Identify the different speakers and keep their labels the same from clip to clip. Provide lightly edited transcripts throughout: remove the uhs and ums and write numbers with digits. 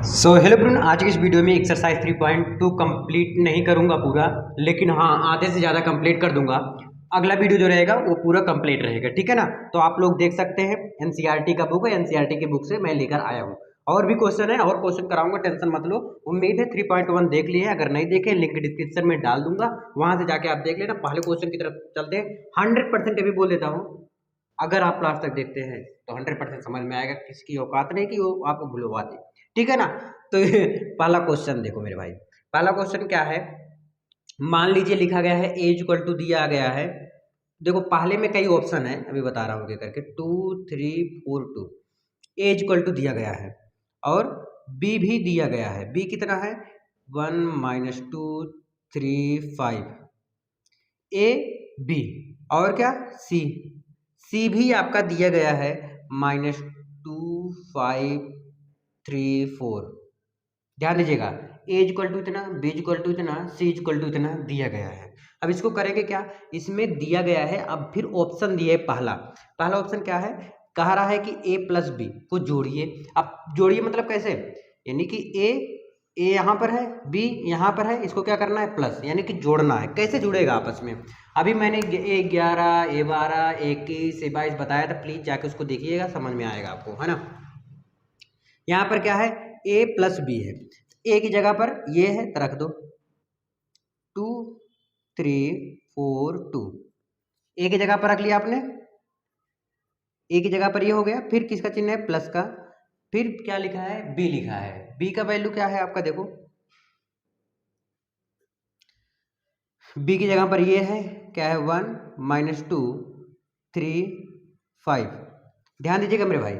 Speaker 1: Hello ब्रुन, आज की इस वीडियो में एक्सरसाइज 3.2 कंप्लीट नहीं करूंगा पूरा, लेकिन हाँ आधे से ज़्यादा कंप्लीट कर दूंगा। अगला वीडियो जो रहेगा वो पूरा कंप्लीट रहेगा, ठीक है ना। तो आप लोग देख सकते हैं एनसीईआरटी का बुक है, एनसीईआरटी की बुक से मैं लेकर आया हूँ। और भी क्वेश्चन है और क्वेश्चन कराऊंगा, टेंशन मत लो। उम्मीद है 3.1 देख लिए हैं, अगर नहीं देखे लिंक डिस्क्रिप्शन में डाल दूंगा, वहां से जाके आप देख लेना। पहले क्वेश्चन की तरफ चलते हैं। 100% अभी बोल देता हूँ, अगर आप लास्ट तक देखते हैं तो 100% समझ में आएगा किसकी औकात नहीं कि वो आपको भुलवा दे, ठीक है ना। तो पहला क्वेश्चन देखो मेरे भाई, पहला क्वेश्चन क्या है। मान लीजिए लिखा गया है ए इक्वल टू दिया गया है। देखो पहले में कई ऑप्शन है, अभी बता रहा हूँ क्या करके। 2 3 4 2 ए इक्वल टू दिया गया है और बी भी दिया गया है। बी कितना है 1 - 2 3 5। ए बी और क्या सी। सी भी आपका दिया गया है -2 5 3 4। ध्यान दीजिएगा, ए इक्वल टू इतना, बी इक्वल टू इतना, सी इक्वल टू इतना दिया गया है। अब इसको करेंगे क्या, इसमें दिया गया है, अब फिर ऑप्शन दिए पहला। पहला ऑप्शन क्या है, कह रहा है कि ए प्लस बी को जोड़िए। अब जोड़िए मतलब कैसे, यानी कि ए यहाँ पर है, बी यहाँ पर है, इसको क्या करना है प्लस, यानी कि जोड़ना है। कैसे जुड़ेगा आपस में, अभी मैंने A11 A12 A21 A22 बताया था, प्लीज जाके उसको देखिएगा, समझ में आएगा आपको, है ना। यहाँ पर क्या है ए प्लस बी है, ए की जगह पर ये है तो रख दो 2 3 4 2। ए की जगह पर रख लिया आपने, ए की जगह पर ये हो गया। फिर किसका चिन्ह है प्लस का, फिर क्या लिखा है बी लिखा है। बी का वैल्यू क्या है आपका, देखो बी की जगह पर ये है, क्या है 1 - 2 3 5। ध्यान दीजिएगा मेरे भाई,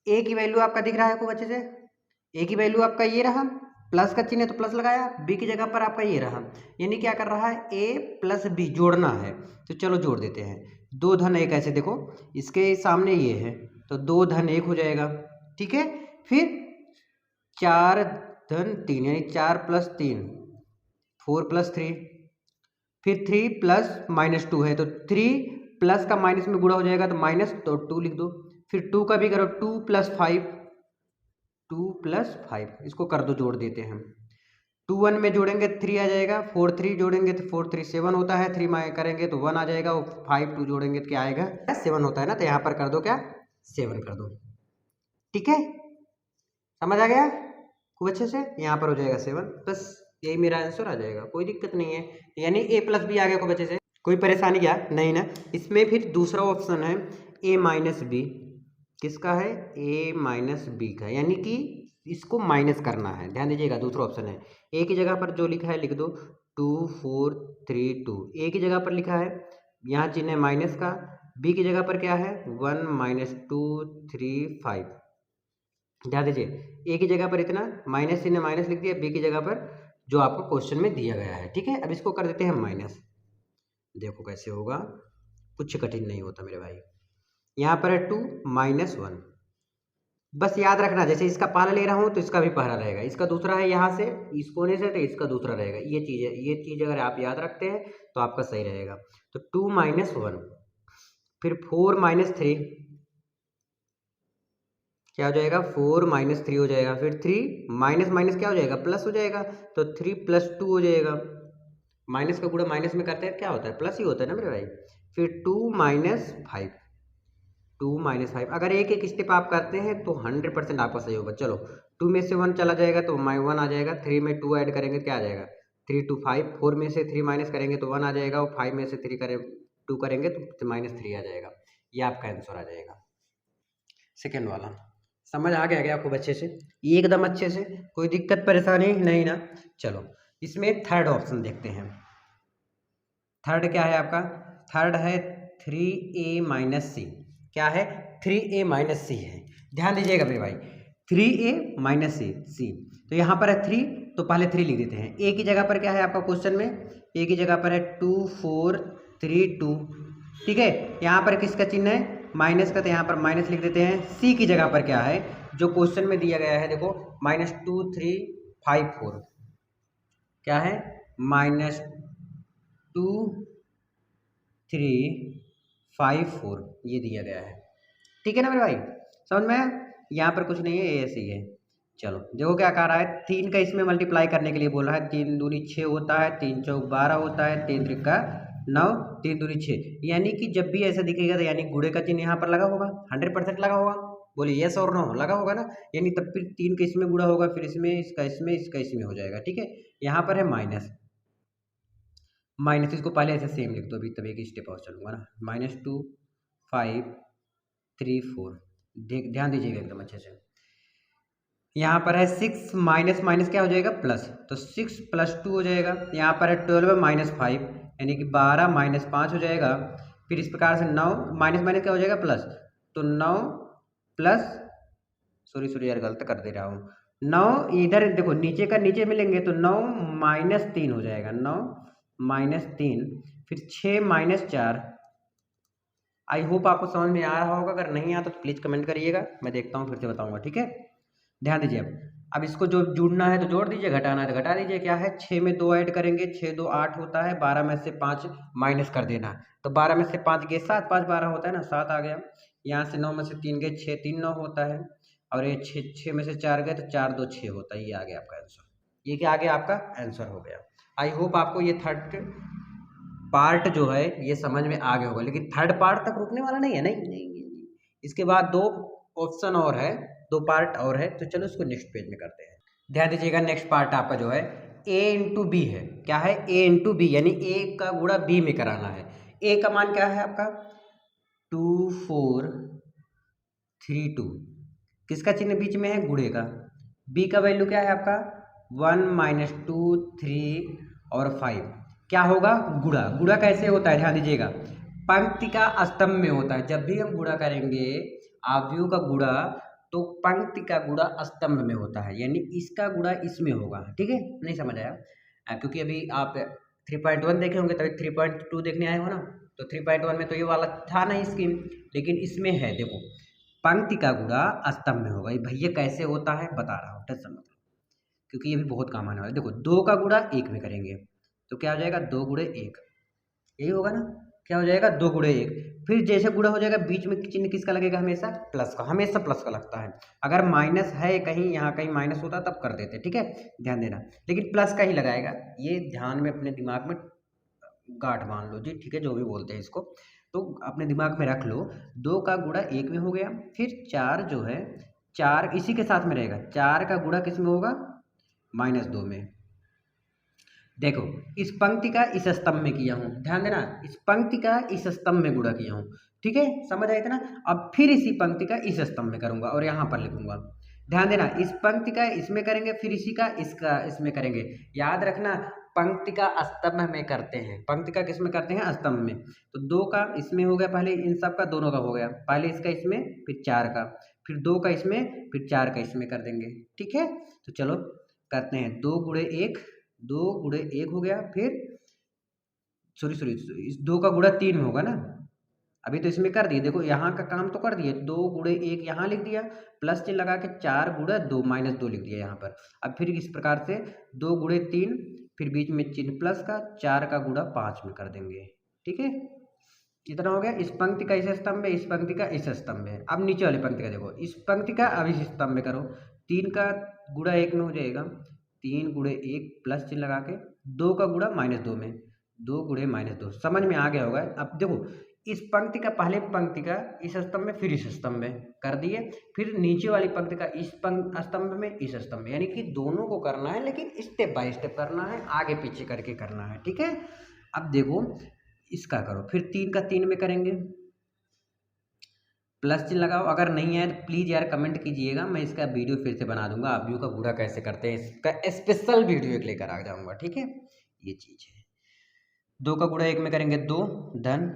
Speaker 1: ए की वैल्यू आपका दिख रहा है खूब अच्छे से। ए की वैल्यू आपका ये रहा, प्लस का चिन्ह है तो प्लस लगाया, बी की जगह पर आपका ये रहा। यानी क्या कर रहा है ए प्लस बी जोड़ना है, तो चलो जोड़ देते हैं। 2 - 1 ऐसे देखो, इसके सामने ये है तो 2 - 1 हो जाएगा, ठीक है। फिर 4 - 3 यानी 4 + 3 4 + 3। फिर 3 + -2 है तो 3 प्लस का माइनस में गुणा हो जाएगा तो माइनस, तो 2 लिख दो। फिर 2 का भी करो 2 + 5 इसको कर दो, जोड़ देते हैं हम। 2 1 में जोड़ेंगे 3 आ जाएगा, 4 3 जोड़ेंगे तो 4 3 7 होता है, 3 में करेंगे तो 1 आ जाएगा, और 5 2 जोड़ेंगे तो क्या आएगा 7 होता है ना। तो यहाँ पर कर दो क्या 7 कर दो, ठीक है। समझ आ गया खूब अच्छे से, यहाँ पर हो जाएगा 7, बस यही मेरा आंसर आ जाएगा, कोई दिक्कत नहीं है। यानी ए प्लस बी आ गया खूब अच्छे से, कोई परेशानी क्या नहीं ना। इसमें फिर दूसरा ऑप्शन है ए माइनस बी। किसका है ए माइनस बी का, यानी कि इसको माइनस करना है। ध्यान दीजिएगा दूसरा ऑप्शन है, ए की जगह पर जो लिखा है लिख दो 2 4 3 2। ए की जगह पर लिखा है, यहाँ चिन्ह है माइनस का। बी की जगह पर क्या है 1 - 2 3 5। ध्यान दीजिए, ए की जगह पर इतना, माइनस चिन्ह माइनस लिख दिया, बी की जगह पर जो आपको क्वेश्चन में दिया गया है, ठीक है। अब इसको कर देते हैं माइनस, देखो कैसे होगा, कुछ कठिन नहीं होता मेरे भाई। यहाँ पर है 2 - 1। बस याद रखना, जैसे इसका पहला ले रहा हूँ तो इसका भी पहला रहेगा, इसका दूसरा है यहाँ से इस कोने से तो इसका दूसरा रहेगा। ये चीज़ है, ये चीज़ अगर आप याद रखते हैं तो आपका सही रहेगा। तो 2 - 1, फिर 4 - 3 क्या हो जाएगा 4 - 3 हो जाएगा। फिर 3 माइनस माइनस क्या हो जाएगा प्लस हो जाएगा, तो 3 + 2 हो जाएगा। माइनस का गुणा माइनस में करते हैं क्या होता है प्लस ही होता है ना मेरे भाई। फिर 2 - 5 2 - 5। अगर एक एक स्टेप आप करते हैं तो 100% आपका सही होगा। चलो 2 में से 1 चला जाएगा तो 1 आ जाएगा, 3 में 2 ऐड करेंगे क्या आ जाएगा 3 2 5। 4 में से 3 माइनस करेंगे तो 1 आ जाएगा, और 5 में से 3 करें 2 करेंगे तो -3 आ जाएगा। ये आपका आंसर आ जाएगा सेकेंड वाला। समझ आ गया क्या खूब अच्छे से, एकदम अच्छे से, कोई दिक्कत परेशानी नहीं ना। चलो इसमें थर्ड ऑप्शन देखते हैं। थर्ड क्या है आपका, थर्ड है 3a - c। क्या है 3a - c है। ध्यान दीजिएगा मेरे भाई, 3a - c। तो यहाँ पर है 3, तो पहले 3 लिख देते हैं। ए की जगह पर क्या है आपका क्वेश्चन में, ए की जगह पर है 2 4 3 2, ठीक है। यहाँ पर किसका चिन्ह है माइनस का, तो यहाँ पर माइनस लिख देते हैं। सी की जगह पर क्या है जो क्वेश्चन में दिया गया है, देखो -2 3 5 4, क्या है -2 3 5 4 ये दिया गया है, ठीक है ना मेरे भाई। समझ में, यहाँ पर कुछ नहीं है, ये ऐसे ही है। चलो देखो क्या कह रहा है, 3 का इसमें मल्टीप्लाई करने के लिए बोल रहा है। 3 दूनी 6 होता है, 3 चौक 12 होता है, 3 त्रिका 9, 3 दूनी 6। यानी कि जब भी ऐसा दिखेगा तो यानी गुणे का चिन्ह यहाँ पर लगा होगा, 100% लगा होगा। बोलिए यस और नो, लगा होगा ना। यानी तब फिर 3 का इसमें गुणा होगा, फिर इसमें, इसका इसमें, इसका इसमें हो जाएगा। ठीक है, यहाँ पर है माइनस, माइनस इसको पहले ऐसे सेम लिख दो, अभी तब एक स्टेप और चलूंगा ना। -2 5 3 4, ध्यान दीजिएगा एकदम अच्छे से। यहाँ पर है 6 माइनस माइनस क्या हो जाएगा, प्लस, तो 6 + 2 हो जाएगा। यहाँ पर है 12 -5 यानी कि 12 - 5 हो जाएगा। फिर इस प्रकार से 9 माइनस माइनस क्या हो जाएगा, प्लस, तो 9 प्लस, सॉरी यार गलत कर दे रहा हूँ। 9 इधर देखो, नीचे का नीचे में लेंगे तो 9 - 3 हो जाएगा, 9 - 3, फिर 6 - 4। आई होप आपको समझ में आ रहा होगा, अगर नहीं आता तो प्लीज़ कमेंट करिएगा, मैं देखता हूँ फिर से बताऊँगा। ठीक है, ध्यान दीजिए। अब इसको जो जोड़ना है तो जोड़ दीजिए, घटाना है तो घटा दीजिए। क्या है, 6 में 2 ऐड करेंगे, 6 2 8 होता है, 12 में से 5 माइनस कर देना। तो 12 में से 5 गए 7, 5 12 होता है ना, 7 आ गया। यहाँ से 9 में से 3 गए 6, 3 9 होता है, और ये 6 में से 4 गए तो 4 2 6 होता है। ये आ गया आपका आंसर, ये क्या आ गया, आपका आंसर हो गया। आई होप आपको ये थर्ड पार्ट जो है ये समझ में आ गया होगा, लेकिन थर्ड पार्ट तक रुकने वाला नहीं है, नहीं। इसके बाद 2 ऑप्शन और है, 2 पार्ट और है, तो चलो इसको नेक्स्ट पेज में करते हैं। ध्यान दीजिएगा, नेक्स्ट पार्ट आपका जो है a इंटू बी है। क्या है, a इंटू बी, यानी a का गुणा b में कराना है। a का मान क्या है आपका, 2 4 3 2, किसका चिन्ह बीच में है, गुणे का। b का वैल्यू क्या है आपका, 1 - 2 3 और 5, क्या होगा, गुणा। गुणा कैसे होता है, ध्यान दीजिएगा, पंक्ति का स्तंभ में होता है। जब भी हम गुणा करेंगे अवयव का गुणा, तो पंक्ति का गुणा स्तंभ में होता है, यानी इसका गुणा इसमें होगा। ठीक है, नहीं समझ आया, क्योंकि अभी आप 3.1 देखे होंगे, तभी 3.2 देखने आए हो ना। तो 3.1 में तो ये वाला था नहीं स्कीम, लेकिन इसमें है। देखो, पंक्ति का गुणा स्तंभ में होगा। ये भैया कैसे होता है बता रहा हूँ, टेंशन मत लो, क्योंकि ये भी बहुत काम आने वाला है। देखो, 2 का गुणा 1 में करेंगे तो क्या हो जाएगा, 2 × 1, यही होगा ना। क्या हो जाएगा, 2 × 1। फिर जैसे गुणा हो जाएगा, बीच में चिन्ह किसका लगेगा, हमेशा प्लस का, हमेशा प्लस का लगता है। अगर माइनस है कहीं, यहाँ कहीं माइनस होता तब कर देते। ठीक है, ध्यान देना, लेकिन प्लस का ही लगाएगा। ये ध्यान में अपने दिमाग में गांठ बांध लो जी। ठीक है, जो भी बोलते हैं इसको तो अपने दिमाग में रख लो। 2 का गुणा 1 में हो गया, फिर 4 जो है, 4 इसी के साथ में रहेगा। 4 का गुणा किस में होगा, -2 में। देखो, इस पंक्ति का इस स्तंभ में किया हूँ, ध्यान देना, इस पंक्ति का इस स्तंभ में गुणा किया हूँ। ठीक है, समझ आया इतना। अब फिर इसी पंक्ति का इस स्तंभ में करूंगा और यहाँ पर लिखूंगा। ध्यान देना, इस पंक्ति का इसमें करेंगे, फिर इसी का इसका इसमें करेंगे। याद रखना, पंक्ति का स्तंभ में करते हैं। पंक्ति का किस में करते हैं, स्तंभ में। तो 2 का इसमें हो गया, पहले इन सब का दोनों का हो गया, पहले इसका इसमें, फिर 4 का, फिर 2 का इसमें, फिर 4 का इसमें कर देंगे। ठीक है, तो चलो करते हैं। 2 × 1, 2 × 1 हो गया, फिर सॉरी इस 2 का गुणा 3 में होगा ना। अभी तो इसमें कर दिए, देखो यहाँ का काम तो कर दिए। 2 × 1 यहाँ लिख दिया, प्लस चिन्ह लगा के 4 × 2 -2 लिख दिया यहाँ पर। अब फिर इस प्रकार से 2 × 3, फिर बीच में चिन्ह प्लस का, 4 का गुणा 5 में कर देंगे। ठीक है, कितना हो गया, इस पंक्ति का इस स्तंभ में, इस पंक्ति का इस स्तंभ में। अब नीचे वाली पंक्ति का देखो, इस पंक्ति का अब इस स्तंभ में करो। 3 का गुणा 1 में हो जाएगा, 3 × 1 प्लस चिन्ह लगा के, 2 का गुणा -2 में, 2 × -2। समझ में आ गया होगा। अब देखो, इस पंक्ति का पहले पंक्ति का इस स्तंभ में, फिर इस स्तंभ में कर दिए, फिर नीचे वाली पंक्ति का इस स्तंभ में, इस स्तंभ में, यानी कि दोनों को करना है, लेकिन स्टेप बाय स्टेप करना है, आगे पीछे करके करना है। ठीक है, अब देखो इसका करो, फिर 3 का 3 में करेंगे, प्लस चिन्ह लगाओ। अगर नहीं आए तो प्लीज़ यार कमेंट कीजिएगा, मैं इसका वीडियो फिर से बना दूंगा। अवयव का गुणा कैसे करते हैं इसका स्पेशल वीडियो एक लेकर आ जाऊंगा। ठीक है, ये चीज़ है। 2 का गुणा 1 में करेंगे 2 धन,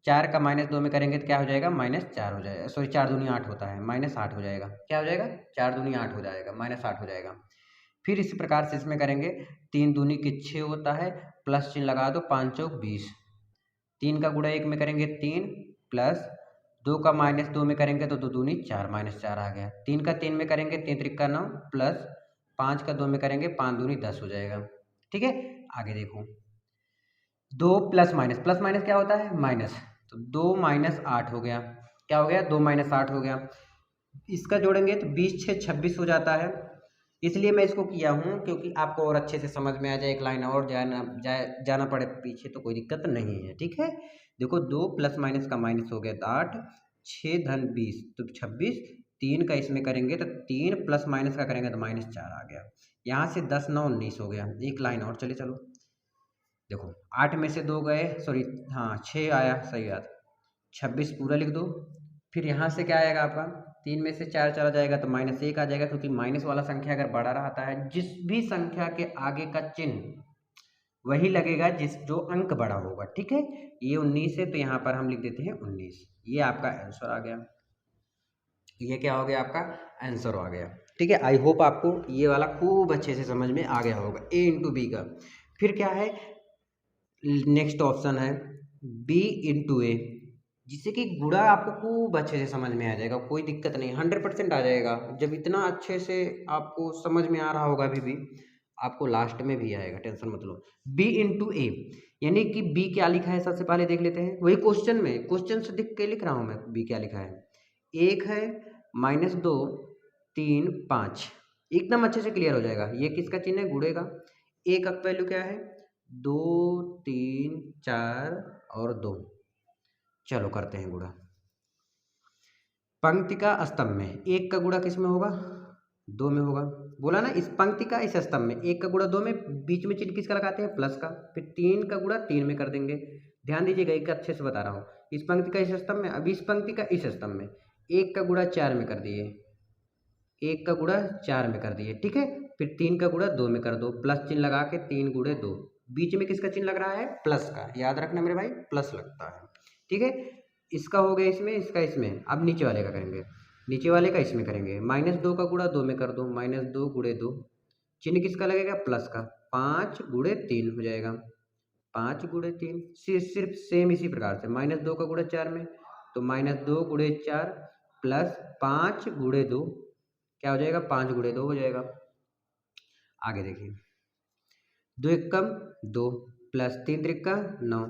Speaker 1: 4 का -2 में करेंगे तो क्या हो जाएगा, -4 हो जाएगा। सॉरी, 4 दूनी 8 होता है, -8 हो जाएगा। क्या हो जाएगा, 4 दूनी 8 हो जाएगा, -8 हो जाएगा। फिर इसी प्रकार से इसमें करेंगे, 3 दूनी के 6 होता है, प्लस चिन्ह लगा दो, 5 चौक 20। 3 का गुणा 1 में करेंगे 3, प्लस 2 का -2 में करेंगे तो 2 दूनी 4, -4 आ गया। 3 का 3 में करेंगे, 3 त्रिका 9, प्लस 5 का 2 में करेंगे, 5 दूनी 10 हो जाएगा। ठीक है, आगे देखो, 2 प्लस माइनस क्या होता है, माइनस, तो 2 - 8 हो गया। क्या हो गया, 2 - 8 हो गया। इसका जोड़ेंगे तो 20 6 26 हो जाता है, इसलिए मैं इसको किया हूँ क्योंकि आपको और अच्छे से समझ में आ जाए, एक लाइन और जाना पड़े पीछे तो कोई दिक्कत नहीं है। ठीक है, देखो 2 प्लस माइनस का माइनस हो गया तो 8, 6 धन 20 तो 26, 3 का इसमें करेंगे तो 3 प्लस माइनस का करेंगे तो -4 आ गया। यहाँ से 10 9 19 हो गया। एक लाइन और चले चलो, देखो 8 में से 2 गए, सॉरी हाँ 6 आया, सही बात, 26 पूरा लिख दो। फिर यहाँ से क्या आएगा आपका, 3 में से 4 चला जाएगा तो -1 आ जाएगा, क्योंकि माइनस वाला संख्या अगर बड़ा रहता है, जिस भी संख्या के आगे का चिन्ह वही लगेगा जिस जो अंक बड़ा होगा। ठीक है, ये 19 है तो यहाँ पर हम लिख देते हैं 19। ये आपका आंसर आ गया, ये क्या हो गया, आपका आंसर आ गया। ठीक है, आई होप आपको ये वाला खूब अच्छे से समझ में आ गया होगा, a इंटू बी का। फिर क्या है, नेक्स्ट ऑप्शन है b इंटू ए, जिससे कि गुणा आपको खूब अच्छे से समझ में आ जाएगा, कोई दिक्कत नहीं, 100% आ जाएगा। जब इतना अच्छे से आपको समझ में आ रहा होगा अभी भी, आपको लास्ट में भी आएगा, टेंशन मत लो। b इंटू ए, यानी कि b क्या लिखा है सबसे पहले देख लेते हैं, वही क्वेश्चन में, क्वेश्चन से दिख के लिख रहा हूँ मैं, b क्या लिखा है, 1 है, -2 3 5, एकदम अच्छे से क्लियर हो जाएगा। ये किसका चिन्ह है, गुणे का। ए का वैल्यू क्या है, 2 3 4 और 2, चलो करते हैं गुणा। पंक्ति का स्तंभ में 1 का गुणा किस में होगा, 2 में होगा, बोला ना, इस पंक्ति का इस स्तंभ में 1 का गुणा 2 में, बीच में चिन्ह किसका लगाते हैं, प्लस का। फिर 3 का गुणा 3 में कर देंगे, ध्यान दीजिएगा, एक अच्छे से बता रहा हूँ, इस पंक्ति का इस स्तंभ में, अब इस पंक्ति का इस स्तंभ में 1 का गुणा 4 में कर दिए, 1 का गुणा 4 में कर दिए। ठीक है, फिर 3 का गुणा 2 में कर दो, प्लस चिन्ह लगा के 3 गुणे 2, बीच में किसका चिन्ह लग रहा है, प्लस का, याद रखना मेरे भाई, प्लस लगता है। ठीक है, इसका हो गया इसमें, इसका इसमें, अब नीचे वाले का करेंगे, नीचे वाले का इसमें करेंगे, -2 का गुणा 2 में कर दो, -2 गुणे 2, चिन्ह किसका लगेगा, प्लस का, 5 गुणे 3 हो जाएगा, 5 गुणे 3, सिर्फ सेम इसी प्रकार से, -2 का गुणा 4 में तो -2 गुणे 4 प्लस 5 गुणे 2, क्या हो जाएगा, 5 गुणे 2 हो जाएगा। आगे देखिए, 2 एकम 2 प्लस 3 त्रिक्का 9,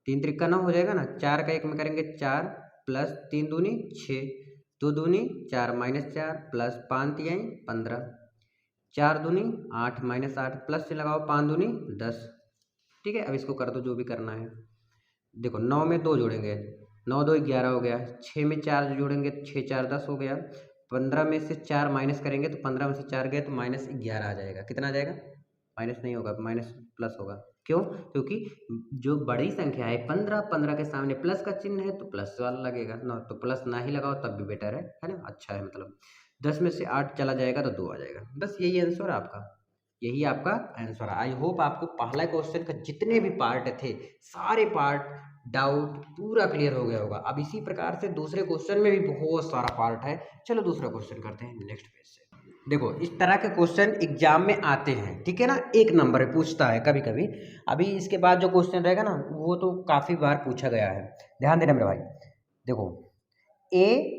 Speaker 1: 3 त्रिक्का 9 हो जाएगा ना, 4 का 1 में करेंगे 4 प्लस 3 दूनी 6, 2 दूनी 4 -4 प्लस 5 तिहाई 15, 4 दूनी 8 -8 प्लस से लगाओ 5 दूनी 10। ठीक है, अब इसको कर दो जो भी करना है। देखो 9 में 2 जोड़ेंगे, 9 2 11 हो गया, 6 में 4 जोड़ेंगे 6 4 10 हो गया, 15 में से 4 माइनस करेंगे तो 15 में से 4 गए तो -11 आ जाएगा, कितना आ जाएगा, माइनस नहीं होगा, माइनस प्लस होगा, क्यों, क्योंकि जो बड़ी संख्या है 15, 15 के सामने प्लस का चिन्ह है तो प्लस वाला लगेगा ना, तो प्लस ना ही लगाओ तब भी बेटर है ना, अच्छा है, मतलब 10 में से 8 चला जाएगा तो 2 आ जाएगा, बस यही आंसर है आपका, यही आपका आंसर है। आई होप आपको पहला क्वेश्चन का जितने भी पार्ट थे, सारे पार्ट डाउट पूरा क्लियर हो गया होगा। अब इसी प्रकार से दूसरे क्वेश्चन में भी बहुत सारा पार्ट है, चलो दूसरा क्वेश्चन करते हैं नेक्स्ट पेज से। देखो इस तरह के क्वेश्चन एग्जाम में आते हैं, ठीक है ना, एक नंबर पूछता है कभी कभी। अभी इसके बाद जो क्वेश्चन रहेगा ना, वो तो काफ़ी बार पूछा गया है, ध्यान देना मेरे भाई। देखो ए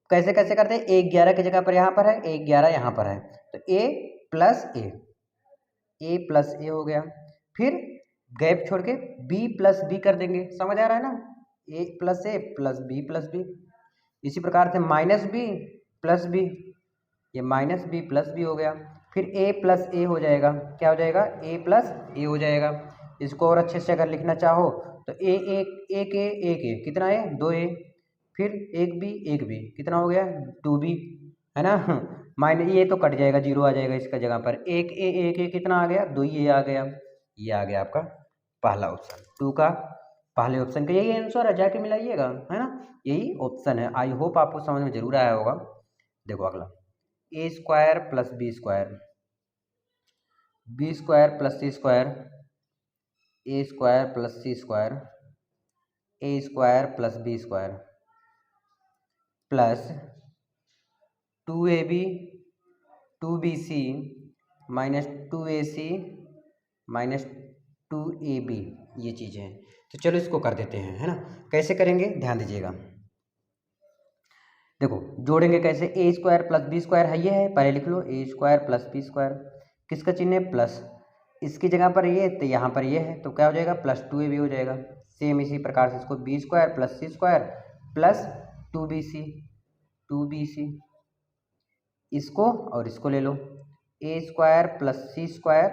Speaker 1: कैसे कैसे करते हैं, 1 11 की जगह पर यहाँ पर है, 1 11 यहाँ पर है, तो ए प्लस ए हो गया, फिर गैप छोड़ के बी प्लस बी कर देंगे, समझ आ रहा है ना, ए प्लस बी, इसी प्रकार से माइनस बी प्लस बी, ये माइनस बी प्लस बी हो गया, फिर ए प्लस ए हो जाएगा, क्या हो जाएगा, ए प्लस ए हो जाएगा। इसको और अच्छे से अगर लिखना चाहो तो एक ए कितना है, 2a, फिर एक बी कितना हो गया, 2b, है ना, माइनस ये तो कट जाएगा, 0 आ जाएगा इसका जगह पर, एक ए कितना आ गया, 2a आ गया, ये आ गया आपका पहला ऑप्शन, 2 का पहले ऑप्शन का यही आंसर है, जाके मिलाइएगा, है ना, यही ऑप्शन है। आई होप आपको समझ में जरूर आया होगा। देखो अगला, A square plus B square, B square plus C square, A square plus C square, A square plus B square plus 2ab 2bc minus 2ac minus 2ab, ये चीज़ें हैं। तो चलो इसको कर देते हैं, है ना, कैसे करेंगे ध्यान दीजिएगा। देखो जोड़ेंगे कैसे, ए स्क्वायर प्लस बी स्क्वायर है, ये है, पहले लिख लो, ए स्क्वायर प्लस बी स्क्वायर, किसका चिन्ह है, प्लस, इसकी जगह पर ये तो यहाँ पर ये है, तो क्या हो जाएगा, प्लस 2ab हो जाएगा। सेम इसी प्रकार से इसको B square plus C square plus 2bc, इसको और इसको ले लो, ए square plus C square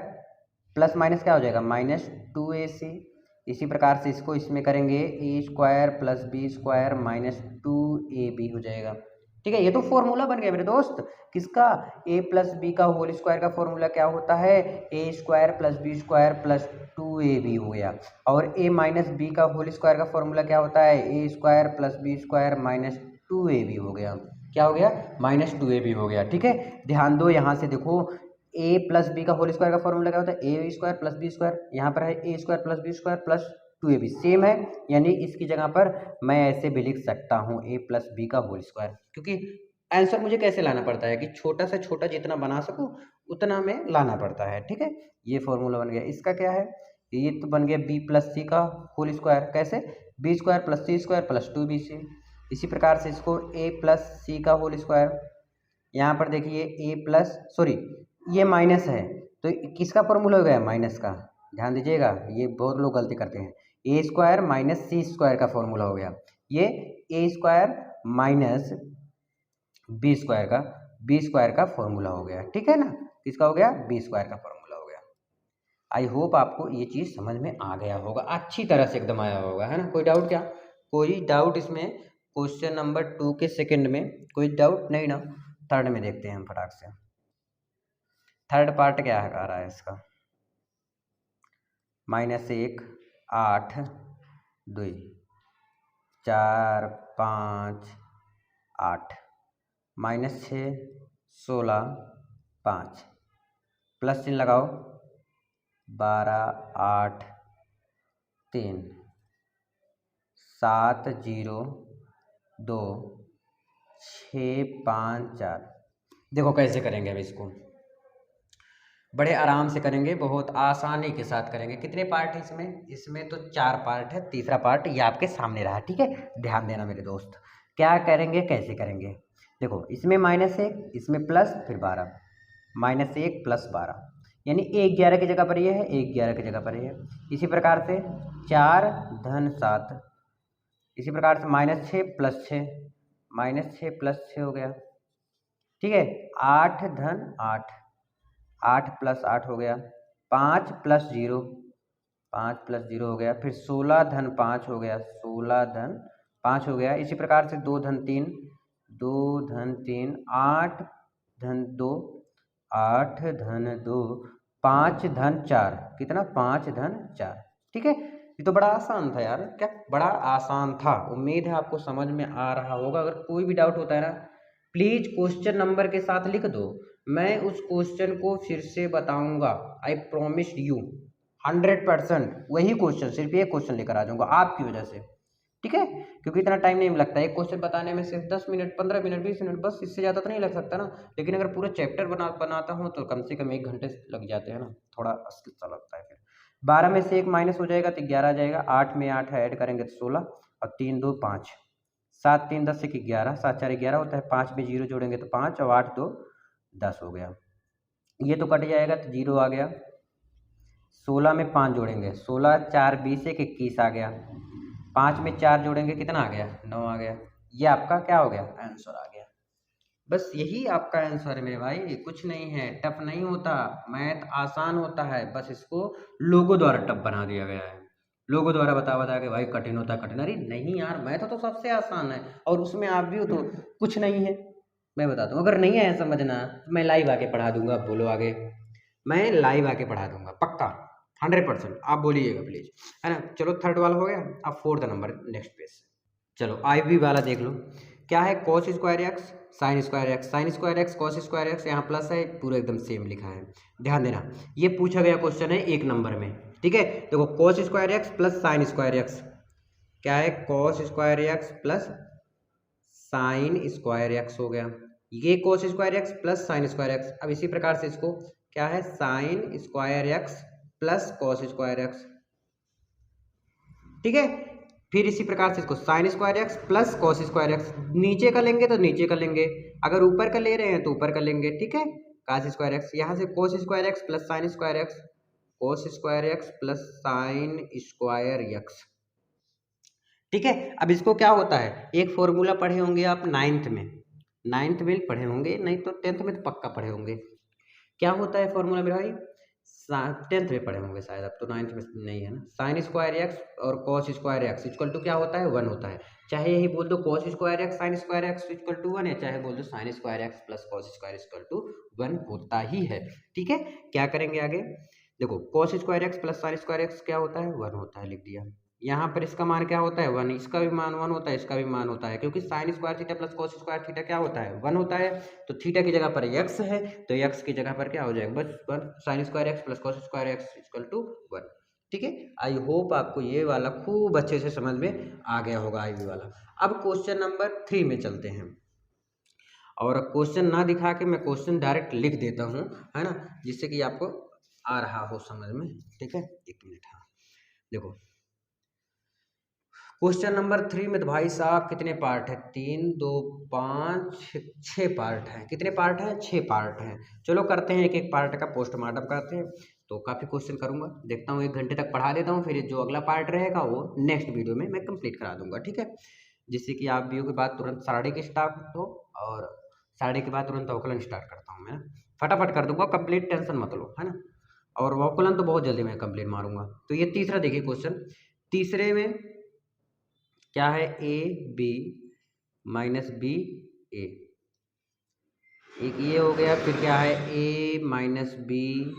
Speaker 1: plus minus क्या हो जाएगा -2ac। इसी प्रकार से इसको इसमें करेंगे A square plus B square -2ab हो जाएगा। ठीक है, ये तो फॉर्मूला बन गया मेरे दोस्त। किसका? a प्लस बी का होल स्क्वायर का फॉर्मूला क्या होता है? A square plus B square plus 2ab हो गया। और a माइनस बी का होल स्क्वायर का फॉर्मूला क्या होता है? A square plus B square -2ab हो गया। क्या हो गया? -2ab हो गया। ठीक है, ध्यान दो, यहाँ से देखो a प्लस बी का होल स्क्वायर का फॉर्मूला क्या होता है? A square plus B square. यहाँ पर है A square plus B square plus 2ab, same है, यानी इसकी जगह पर मैं ऐसे भी लिख सकता हूँ a प्लस बी का होल स्क्वायर, क्योंकि आंसर मुझे कैसे लाना पड़ता है कि छोटा से छोटा जितना बना सकूँ उतना में लाना पड़ता है। ठीक है, ये फॉर्मूला बन गया। इसका क्या है? ये तो बन गया बी प्लस सी का होल स्क्वायर। कैसे? B square plus C square plus 2bc। इसी प्रकार से इसको ए प्लस सी का होल स्क्वायर। यहाँ पर देखिए ए प्लस, सॉरी ये माइनस है तो किसका फॉर्मूला हो गया? माइनस का। ध्यान दीजिएगा, ये बहुत लोग गलती करते हैं। ए स्क्वायर माइनस सी स्क्वायर का फॉर्मूला हो गया। ये ए स्क्वायर माइनस बी स्क्वायर का फॉर्मूला हो गया। ठीक है ना, किसका हो गया? बी स्क्वायर का फॉर्मूला हो गया। आई होप आपको ये चीज़ समझ में आ गया होगा, अच्छी तरह से एकदम आया होगा, है ना? कोई डाउट क्या? कोई डाउट इसमें? क्वेश्चन नंबर 2 के सेकंड में कोई डाउट नहीं ना? थर्ड में देखते हैं हम फटाक से। थर्ड पार्ट क्या आ रहा है इसका? -1 8 2 4 5 8 -6 16 5 प्लस चिन्ह लगाओ 12 8 3 7 0 2 6 5 4। देखो कैसे करेंगे हम इसको, बड़े आराम से करेंगे, बहुत आसानी के साथ करेंगे। कितने पार्ट है इसमें? इसमें तो 4 पार्ट है, तीसरा पार्ट ये आपके सामने रहा। ठीक है, ध्यान देना मेरे दोस्त। क्या करेंगे, कैसे करेंगे? देखो इसमें -1, इसमें प्लस, फिर 12, -1 प्लस 12, यानी 1 11 की जगह पर ये है, 1 11 की जगह पर ये है। इसी प्रकार से 4 धन 7, इसी प्रकार से -6 प्लस 6, -6 प्लस 6 हो गया। ठीक है, 8 धन 8, 8 प्लस 8 हो गया। 5 प्लस 0, 5 प्लस 0 हो गया। फिर 16 धन 5 हो गया, 16 धन 5 हो गया। इसी प्रकार से 2 धन 3, 2 धन 3, 8 धन 2, 8 धन 2, 5 धन 4, कितना? 5 धन 4। ठीक है, ये तो बड़ा आसान था यार। क्या बड़ा आसान था? उम्मीद है आपको समझ में आ रहा होगा। अगर कोई भी डाउट होता है ना, प्लीज क्वेश्चन नंबर के साथ लिख दो, मैं उस क्वेश्चन को फिर से बताऊंगा। आई प्रॉमिस यू 100% वही क्वेश्चन, सिर्फ एक क्वेश्चन लेकर आ जाऊंगा आपकी वजह से। ठीक है, क्योंकि इतना टाइम नहीं लगता, एक क्वेश्चन बताने में सिर्फ 10 मिनट 15 मिनट 20 मिनट, बस इससे ज़्यादा तो नहीं लग सकता ना। लेकिन अगर पूरा चैप्टर बनाता हूँ तो कम से कम 1 घंटे लग जाते हैं ना, थोड़ा सा लगता है। फिर 12 में से 1 माइनस हो जाएगा तो 11 आ जाएगा। 8 में 8 ऐड करेंगे तो 16, और 3 2 5, 7 3 10 1 11, 7 4 11 होता है। 5 में 0 जोड़ेंगे तो 5, और 8 2 10 हो गया। ये तो कट जाएगा तो 0 आ गया। 16 में 5 जोड़ेंगे, 16 4 20 1 21 आ गया। 5 में 4 जोड़ेंगे, कितना आ गया? 9 आ गया। ये आपका क्या हो गया? आंसर आ गया। बस यही आपका आंसर है मेरे भाई, कुछ नहीं है, टफ नहीं होता, मैथ आसान होता है, बस इसको लोगों द्वारा टफ बना दिया गया है। लोगों द्वारा बता के भाई कठिन होता है, कठिन। अरे नहीं यार, मैथ तो सबसे आसान है, और उसमें आप भी हो तो कुछ नहीं है। मैं बताता हूँ, अगर नहीं है समझना तो मैं लाइव आके पढ़ा दूंगा। आप बोलो आगे, मैं लाइव आके पढ़ा दूंगा पक्का 100%। आप बोलिएगा प्लीज, है ना? चलो थर्ड वाला हो गया, अब फोर्थ नंबर नेक्स्ट पेज। चलो IV वाला देख लो। क्या है? Cos square X sine square X, sine square x cos square x, यहाँ प्लस है, पूरा एकदम सेम लिखा है। ध्यान देना, ये पूछा गया क्वेश्चन है 1 नंबर में। ठीक है, देखो cos square X plus sign square x, क्या है? Cos square X plus sign square x हो गया। ये cos square X plus sign square x. अब इसी प्रकार से इसको क्या है? Sign square X plus cos square x. ठीक है, फिर इसी प्रकार से इसको sign square X plus cos square x, नीचे का लेंगे तो नीचे का लेंगे, अगर ऊपर का ले रहे हैं तो ऊपर का लेंगे। ठीक है, कॉस स्क्वायर एक्स, यहाँ से cos square X plus sign square x, cos square X plus sign square x. ठीक है, अब इसको क्या होता है? एक फॉर्मूला पढ़े होंगे आप 9th में, 9th में पढ़े होंगे, नहीं तो 10th में तो पक्का पढ़े होंगे। क्या होता है फॉर्मूला मेरे भाई? 10th में पढ़े होंगे शायद, अब तो 9th में नहीं है ना। साइन स्क्वायर एक्स और cos square X equal to क्या होता है? 1 होता है। चाहे यही बोल दो cos square X sine square X equal to 1 है, चाहे बोल दो sine square X plus cos square equal to 1 होता ही है। ठीक है, क्या करेंगे आगे? देखो cos square X plus sign square x क्या होता है? 1 होता है, लिख दिया। यहाँ पर इसका मान क्या होता है? 1, इसका भी मान 1 होता है, इसका भी मान होता है, क्योंकि sign square theta plus cos square theta क्या होता है? 1 होता है। तो थीटा की जगह पर एक्स है, तो एक्स की जगह पर क्या हो जाएगा? बस 1 sine square X plus cos square X equal to 1। ठीक है, आई होप आपको ये वाला खूब अच्छे से समझ में आ गया होगा, आई वाला। अब क्वेश्चन नंबर 3 में चलते हैं, और क्वेश्चन ना दिखा के मैं क्वेश्चन डायरेक्ट लिख देता हूँ, है ना, जिससे कि आपको आ रहा हो समझ में। ठीक है, 1 मिनट। हाँ देखो क्वेश्चन नंबर 3 में तो भाई साहब कितने पार्ट है? 3 2 5 6 पार्ट हैं। कितने पार्ट हैं? 6 पार्ट हैं। चलो करते हैं एक एक पार्ट का पोस्टमार्टम करते हैं। तो काफ़ी क्वेश्चन करूंगा, देखता हूँ 1 घंटे तक पढ़ा देता हूँ, फिर जो अगला पार्ट रहेगा वो नेक्स्ट वीडियो में मैं कंप्लीट करा दूंगा। ठीक है, जिससे कि आप वीडियो के बाद तुरंत साढ़े के स्टार्ट हो, और साढ़े के बाद तुरंत अवकलन स्टार्ट करता हूँ मैं, फटाफट कर दूंगा कंप्लीट, टेंशन मत लो, है ना। और अवकलन तो बहुत जल्दी मैं कंप्लीट मारूंगा। तो ये तीसरा देखिए क्वेश्चन। तीसरे में क्या है? ए बी माइनस बी ए, एक ये हो गया। फिर क्या है? ए माइनस बी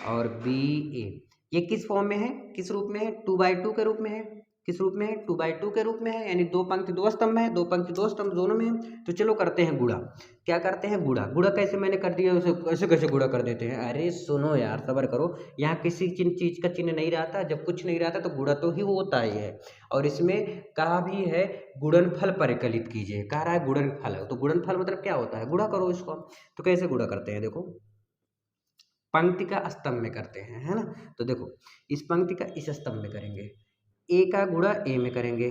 Speaker 1: और बी ए। ये किस फॉर्म में है? किस रूप में है? 2/2 के रूप में है। किस रूप में है? 2/2 के रूप में है, यानी 2 पंक्ति 2 स्तंभ है, 2 पंक्ति 2 स्तंभ दोनों में है। तो चलो करते हैं गुणा। क्या करते हैं? गुणा। गुणा कैसे मैंने कर दिया उसे, कैसे कैसे गुणा कर देते हैं? अरे सुनो यार, सब्र करो। यहाँ किसी चीज का चिन्ह नहीं रहता, जब कुछ नहीं रहता तो गुणा तो ही होता ही है। और इसमें कहा भी है गुणनफल परिकलित कीजिए, कह रहा है गुणनफल है, तो गुणनफल मतलब क्या होता है? गुणा करो इसको। तो कैसे गुणा करते हैं? देखो पंक्ति का स्तंभ में करते हैं, है ना। तो देखो इस पंक्ति का इस स्तंभ में करेंगे, ए का गुणा ए में करेंगे,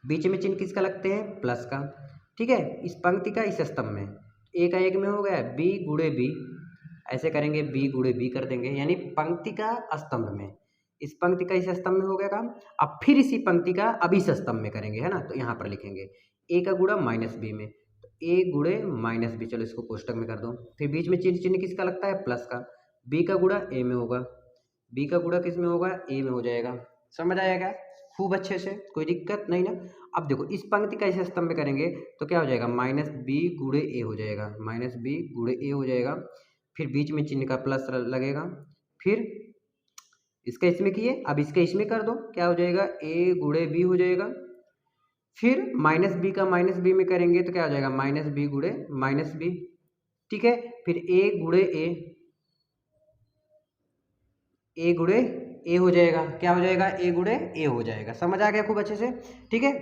Speaker 1: बीच में चिन्ह किसका लगते हैं? प्लस का। ठीक है, इस पंक्ति का इस स्तंभ में ए का एक में हो गया, बी गुणे बी, ऐसे करेंगे, बी गुणे बी कर देंगे, यानी पंक्ति का स्तंभ में, इस पंक्ति का इस स्तंभ में हो गया काम। अब फिर इसी पंक्ति का अब इस स्तंभ में करेंगे, है ना। तो यहाँ पर लिखेंगे ए का गुणा माइनस बी में, तो ए गुणे माइनस बी, चलो इसको कोष्टक में कर दो। फिर बीच में चिन्ह चिन्ह किसका लगता है? प्लस का। बी का गुणा ए में होगा, बी का गुणा किस में होगा? ए में हो जाएगा। समझ आएगा खूब अच्छे से, कोई दिक्कत नहीं ना। अब देखो इस पंक्ति का इस स्तंभ में करेंगे तो क्या हो जाएगा? माइनस बी गुणे ए हो जाएगा, माइनस बी गुणे ए हो जाएगा। फिर बीच में चिन्ह का प्लस लगेगा, फिर इसका इसमें किए, अब इसका इसमें कर दो, क्या हो जाएगा? ए गुणे बी हो जाएगा। फिर माइनस बी का माइनस बी में करेंगे तो क्या हो जाएगा? माइनस बी गुणे माइनस बी। ठीक है, फिर ए गुणे ए गुणे ए हो जाएगा, क्या हो जाएगा? ए गुणे ए हो जाएगा। समझ आ गया खूब अच्छे से? ठीक है,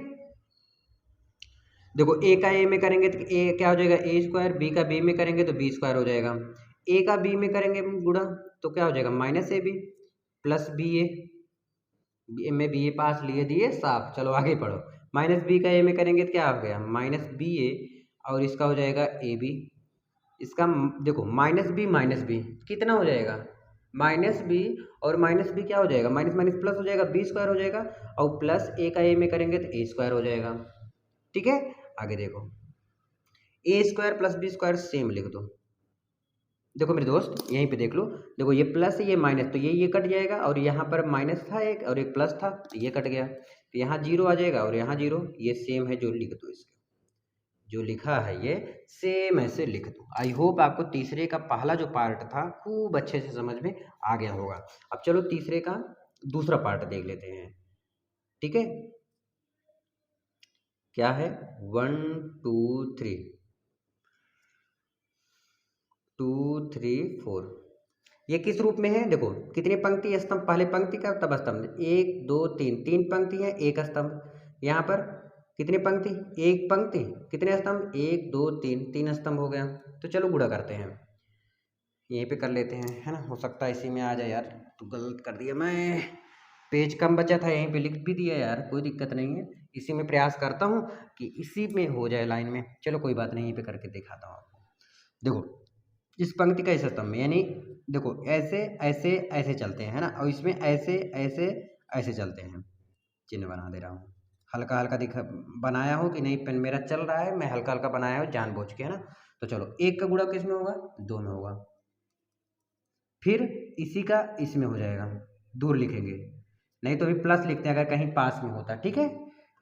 Speaker 1: देखो ए का ए में करेंगे तो ए क्या हो जाएगा? ए स्क्वायर। बी का बी में करेंगे तो बी स्क्वायर हो जाएगा। ए का बी में करेंगे गुणा तो क्या हो जाएगा? Minus A B plus B A में बी ए पास लिए दिए साफ। चलो आगे पढ़ो। माइनस बी का ए में करेंगे तो क्या हो गया? माइनस बी ए, और इसका हो जाएगा ए बी। इसका देखो माइनस बी कितना हो जाएगा? माइनस बी, और माइनस बी क्या हो जाएगा? माइनस माइनस प्लस हो जाएगा, बी स्क्वायर हो जाएगा, और प्लस ए का ए में करेंगे तो ए स्क्वायर हो जाएगा। ठीक है, आगे देखो A square plus B square same लिख दो। देखो मेरे दोस्त यहीं पे देख लो, देखो ये प्लस ये माइनस, तो ये कट जाएगा, और यहाँ पर माइनस था एक और एक प्लस था, तो ये कट गया, तो यहाँ जीरो आ जाएगा और यहाँ जीरो, ये सेम है जो लिख दो। इसके जो लिखा है ये सेम ऐसे लिख दो। आई होप आपको तीसरे का पहला जो पार्ट था खूब अच्छे से समझ में आ गया होगा। अब चलो तीसरे का दूसरा पार्ट देख लेते हैं। ठीक है, क्या है? 1 2 3 2 3 4, ये किस रूप में है? देखो कितनी पंक्ति स्तंभ, पहले पंक्ति का तब स्तंभ, 1 2 3, 3 पंक्ति है एक स्तंभ। यहाँ पर कितनी पंक्ति? एक पंक्ति, कितने स्तंभ? 1 2 3, 3 स्तंभ हो गया। तो चलो गुणा करते हैं, यहीं पे कर लेते हैं, है ना। हो सकता है इसी में आ जाए यार, तो गलत कर दिया मैं, पेज कम बचा था, यहीं पे लिख भी दिया यार, कोई दिक्कत नहीं है। इसी में प्रयास करता हूँ कि इसी में हो जाए लाइन में। चलो कोई बात नहीं, यहीं पे करके दिखाता हूँ आपको। देखो इस पंक्ति का इस स्तंभ में, यानी देखो ऐसे ऐसे ऐसे चलते हैं, है ना, और इसमें ऐसे ऐसे ऐसे चलते हैं। चिन्ह बना दे रहा हूँ, हल्का हल्का दिखा बनाया हो कि नहीं, पेन मेरा चल रहा है, मैं हल्का हल्का बनाया हो जानबूझ के, है ना। तो चलो एक का गुणा किस में होगा? 2 में होगा। फिर इसी का इसमें हो जाएगा, दूर लिखेंगे, नहीं तो भी प्लस लिखते हैं अगर कहीं पास में होता, ठीक है।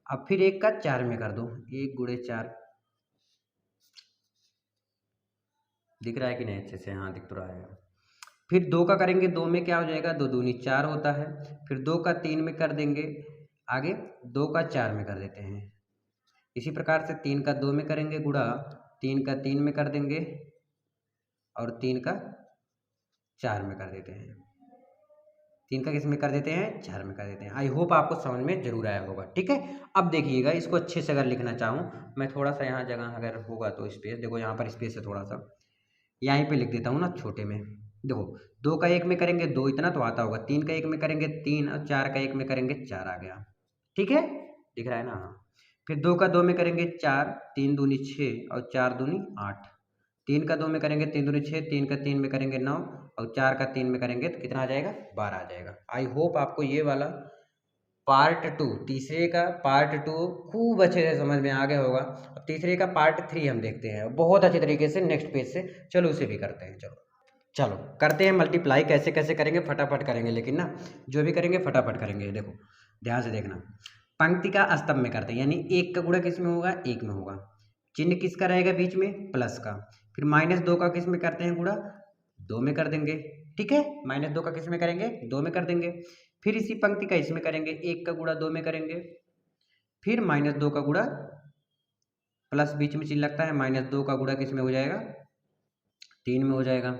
Speaker 1: अब फिर 1 का 4 में कर दो, 1 गुणे 4, दिख रहा है कि नहीं अच्छे से? हाँ दिख तो रहा है। फिर 2 का करेंगे, 2 में क्या हो जाएगा, 2 दूनी 4 होता है। फिर 2 का 3 में कर देंगे, आगे 2 का 4 में कर देते हैं। इसी प्रकार से 3 का 2 में करेंगे गुणा, 3 का 3 में कर देंगे और 3 का 4 में कर देते हैं। 3 का किस में कर देते हैं, 4 में कर देते हैं। आई होप आपको समझ में जरूर आया होगा, ठीक है। अब देखिएगा, इसको अच्छे से अगर लिखना चाहूँ मैं, थोड़ा सा यहाँ जगह अगर होगा तो स्पेस, देखो यहाँ पर स्पेस है थोड़ा सा, यहीं पे लिख देता हूँ ना छोटे में। देखो 2 का 1 में करेंगे 2, इतना तो आता होगा। 3 का 1 में करेंगे 3 और 4 का 1 में करेंगे 4 आ गया, ठीक है, दिख रहा है ना? हाँ। फिर 2 का 2 में करेंगे 4, 3 दूनी 6 और 4 दूनी 8। 3 का 2 में करेंगे 3 दूनी 6, 3 का 3 में करेंगे 9 और 4 का 3 में करेंगे तो कितना आ जाएगा, 12 आ जाएगा। आई होप आपको ये वाला पार्ट 2, तीसरे का पार्ट 2 खूब अच्छे से समझ में आ गया होगा। अब तीसरे का पार्ट 3 हम देखते हैं बहुत अच्छे तरीके से नेक्स्ट पेज से। चलो उसे भी करते हैं, चलो चलो करते हैं मल्टीप्लाई। कैसे कैसे करेंगे, फटाफट करेंगे, लेकिन ना जो भी करेंगे फटाफट करेंगे। देखो ध्यान से देखना, पंक्ति का स्तंभ में करते हैं, यानी 1 का गुणा किस में होगा, 1 में होगा। चिन्ह किसका रहेगा बीच में, प्लस का। फिर -2 का किस में करते हैं गुणा, 2 में कर देंगे, ठीक है। -2 का किस में करेंगे, 2 में कर देंगे। फिर इसी पंक्ति का इसमें करेंगे, 1 का गुणा 2 में करेंगे। फिर -2 का गुणा, प्लस बीच में चिन्ह लगता है, -2 का गुणा किस में हो जाएगा, 3 में हो जाएगा,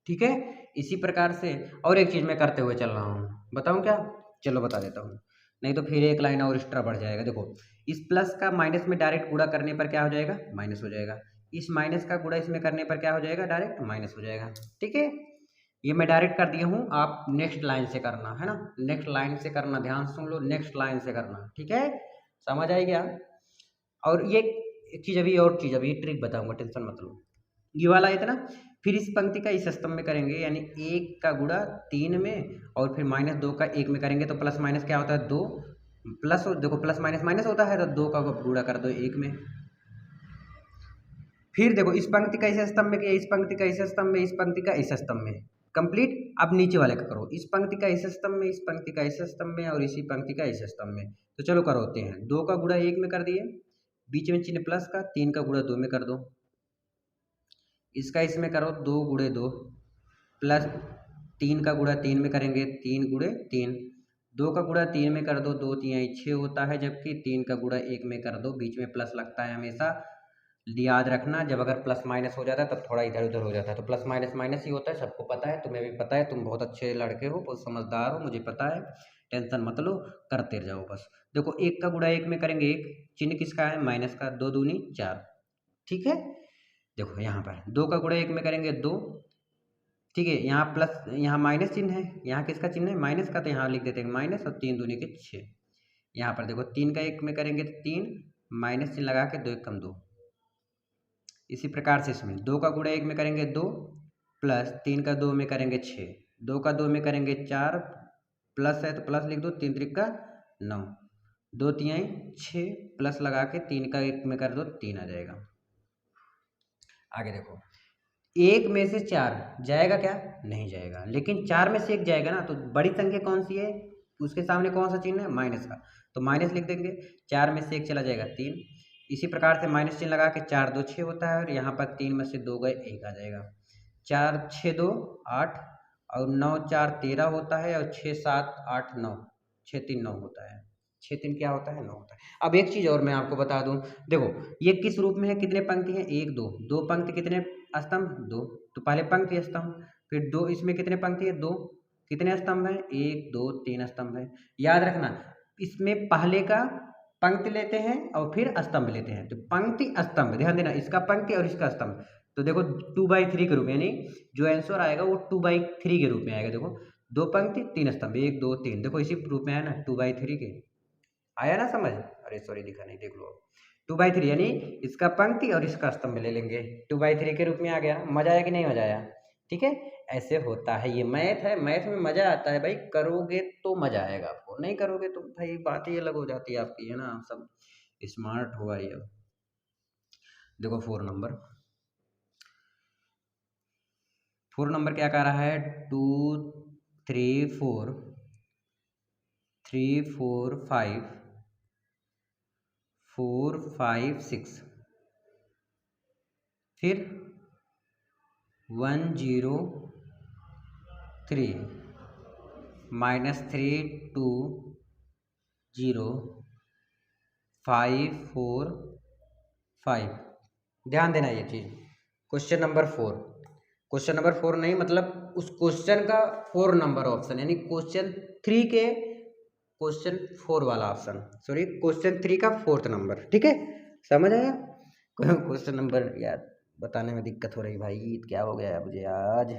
Speaker 1: ठीक है। इसी प्रकार से और एक चीज़ मैं करते हुए चल रहा हूँ, बताऊँ क्या? चलो बता देता हूँ, नहीं तो फिर एक लाइन और एक्स्ट्रा बढ़ जाएगा। देखो इस प्लस का माइनस में डायरेक्ट गुणा करने पर क्या हो जाएगा, माइनस हो जाएगा। इस माइनस का गुणा इसमें करने पर क्या हो जाएगा, डायरेक्ट माइनस हो जाएगा, ठीक है। ये मैं डायरेक्ट कर दिया हूँ, आप नेक्स्ट लाइन से करना है ना, नेक्स्ट लाइन से करना, ध्यान सुन लो, नेक्स्ट लाइन से करना, ठीक है, समझ आई क्या? और ये एक चीज़ अभी, और चीज़ अभी ट्रिक बताऊंगा, टेंशन मत लो। ये वाला इतना, फिर इस पंक्ति का इस स्तंभ में करेंगे, यानी 1 का गुणा 3 में और फिर -2 का 1 में करेंगे तो प्लस माइनस क्या होता है, 2 प्लस, देखो प्लस माइनस माइनस होता है तो 2 का गुणा कर दो 1 में। फिर देखो इस पंक्ति का इस स्तंभ में किया, इस पंक्ति का इस स्तंभ में, इस पंक्ति का इस स्तंभ में, कंप्लीट। अब नीचे वाले का करो, इस पंक्ति का इस स्तंभ में, इस पंक्ति का इस स्तंभ में और इसी पंक्ति का इस स्तंभ में। तो चलो करोते हैं, 2 का गुणा 1 में कर दिए, बीच में चिन्ह प्लस का, 3 का गुणा 2 में कर दो, इसका इसमें करो 2 गुणे 2 प्लस 3 का गुणा 3 में करेंगे, 3 गुणे 3, 2 का गुणा 3 में कर दो, 2 3 6 होता है, जबकि 3 का गुणा 1 में कर दो, बीच में प्लस लगता है हमेशा, याद रखना। जब अगर प्लस माइनस हो जाता है तब थोड़ा इधर उधर हो जाता है, तो प्लस माइनस माइनस ही होता है, सबको पता है, तुम्हें भी पता है, तुम बहुत अच्छे लड़के हो, बहुत समझदार हो, मुझे पता है, टेंशन मत लो, करते जाओ बस। देखो 1 का गुणा 1 में करेंगे 1, चिन्ह किसका है, माइनस का, 2 दूनी 4, ठीक है। देखो यहाँ पर 2 का गुणा 1 में करेंगे 2, ठीक है, यहाँ प्लस, यहाँ माइनस चिन्ह है, यहाँ किसका चिन्ह है, माइनस का, तो यहाँ लिख देते हैं माइनस, और 3 दूनी के 6। यहाँ पर देखो 3 का 1 में करेंगे तो 3, माइनस चिन्ह लगा के 2 1 कम 2। इसी प्रकार से इसमें 2 का गुणा 1 में करेंगे 2 प्लस 3 का 2 में करेंगे 6, 2 का 2 में करेंगे 4, प्लस है तो प्लस लिख दो, 3 त्रिक का 9, 2 तिहाई 6, प्लस लगा के 3 का 1 में कर दो, 3 आ जाएगा। आगे देखो, 1 में से 4 जाएगा क्या, नहीं जाएगा, लेकिन 4 में से 1 जाएगा ना, तो बड़ी संख्या कौन सी है, उसके सामने कौन सा चिन्ह है, माइनस का, तो माइनस लिख देंगे। 4 में से 1 चला जाएगा 3, इसी प्रकार से माइनस चिन्ह लगा के 4 2 6 होता है, और यहाँ पर 3 में से 2 गए 1 आ जाएगा। 4 6 2 8 और 9 4 13 होता है, और 6 7 8 9, 6 3 9 होता है, 6 3 क्या होता है, 9 होता है। अब एक चीज़ और मैं आपको बता दूं, देखो ये किस रूप में है, कितने पंक्ति हैं, 1 2, 2 पंक्ति, कितने स्तंभ, 2, तो पहले पंक्ति स्तंभ, फिर 2, इसमें कितने पंक्ति है, 2, कितने स्तंभ है, 1 2 3 स्तंभ है। याद रखना, इसमें पहले का पंक्ति लेते हैं और फिर स्तंभ लेते हैं, तो पंक्ति स्तंभ, ध्यान देना, इसका पंक्ति और इसका स्तंभ। तो देखो 2/3 के रूप में, यानी जो आंसर आएगा वो 2/3 के रूप में आएगा। देखो 2 पंक्ति 3 स्तंभ, 1 2 3, देखो इसी रूप में आया ना, 2/3 के आया ना समझ, अरे सॉरी दिखा नहीं, देख लो 2/3, यानी इसका पंक्ति और इसका स्तंभ ले लेंगे, 2/3 के रूप में आ गया। मजा आया कि नहीं मजा आया, ठीक है, ऐसे होता है, ये मैथ है, मैथ में मजा आता है भाई, करोगे तो मजा आएगा आपको, नहीं करोगे तो भाई बात ही अलग हो जाती है आपकी, है ना, सब स्मार्ट हुआ ये। देखो 4 नंबर, 4 नंबर क्या कह रहा है, 2 3 4 3 4 5 4 5 6, फिर 1 0 3 -3 2 0 5 4 5। ध्यान देना ये चीज़। क्वेश्चन नंबर 4, क्वेश्चन नंबर 4 नहीं, मतलब उस क्वेश्चन का 4 नंबर ऑप्शन, यानी क्वेश्चन 3 के क्वेश्चन 4 वाला ऑप्शन, सॉरी क्वेश्चन 3 का 4th नंबर। ठीक है, समझ आया? क्वेश्चन नंबर यार बताने में दिक्कत हो रही भाई, क्या हो गया है मुझे आज।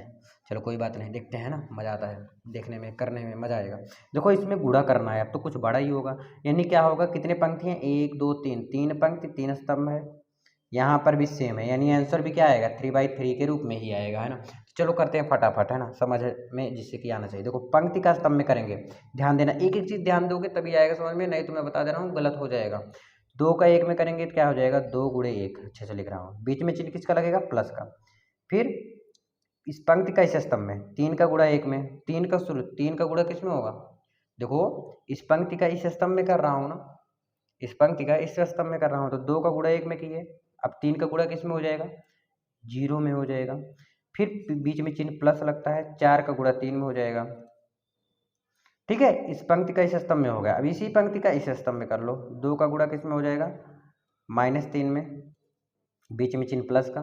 Speaker 1: चलो कोई बात नहीं, देखते हैं ना, मज़ा आता है देखने में, करने में मज़ा आएगा। देखो इसमें गुणा करना है, अब तो कुछ बड़ा ही होगा। यानी क्या होगा, कितने पंक्ति हैं, 1 2 3, 3 पंक्ति 3 स्तंभ है। यहाँ पर भी सेम है, यानी आंसर भी क्या आएगा, 3/3 के रूप में ही आएगा, है ना। चलो करते हैं फटाफट, है ना, समझ में जिससे कि आना चाहिए। देखो पंक्ति का स्तंभ में करेंगे, ध्यान देना, एक एक चीज़ ध्यान दोगे तभी आएगा समझ में, नहीं तो मैं बता दे रहा हूँ गलत हो जाएगा। 2 का 1 में करेंगे तो क्या हो जाएगा, 2 × 1, अच्छे से लिख रहा हूँ। बीच में चिन्ह किसका लगेगा, प्लस का। फिर इस पंक्ति का इस स्तंभ में 3 का गुणा 1 में, 3 का शुरू, 3 का गुणा किस में होगा, देखो इस पंक्ति का इस स्तंभ में कर रहा हूँ ना, इस पंक्ति का इस स्तंभ में कर रहा हूँ, तो 2 का गुणा 1 में किए, अब 3 का गुणा किस में हो जाएगा, 0 में हो जाएगा। फिर बीच में चिन्ह प्लस लगता है, 4 का गुणा 3 में हो जाएगा। ठीक है, इस पंक्ति का इस स्तंभ में हो गया। अब इसी पंक्ति का इस स्तंभ में कर लो, 2 का गुणा किस में हो जाएगा, -3 में, बीच में चिन्ह प्लस का,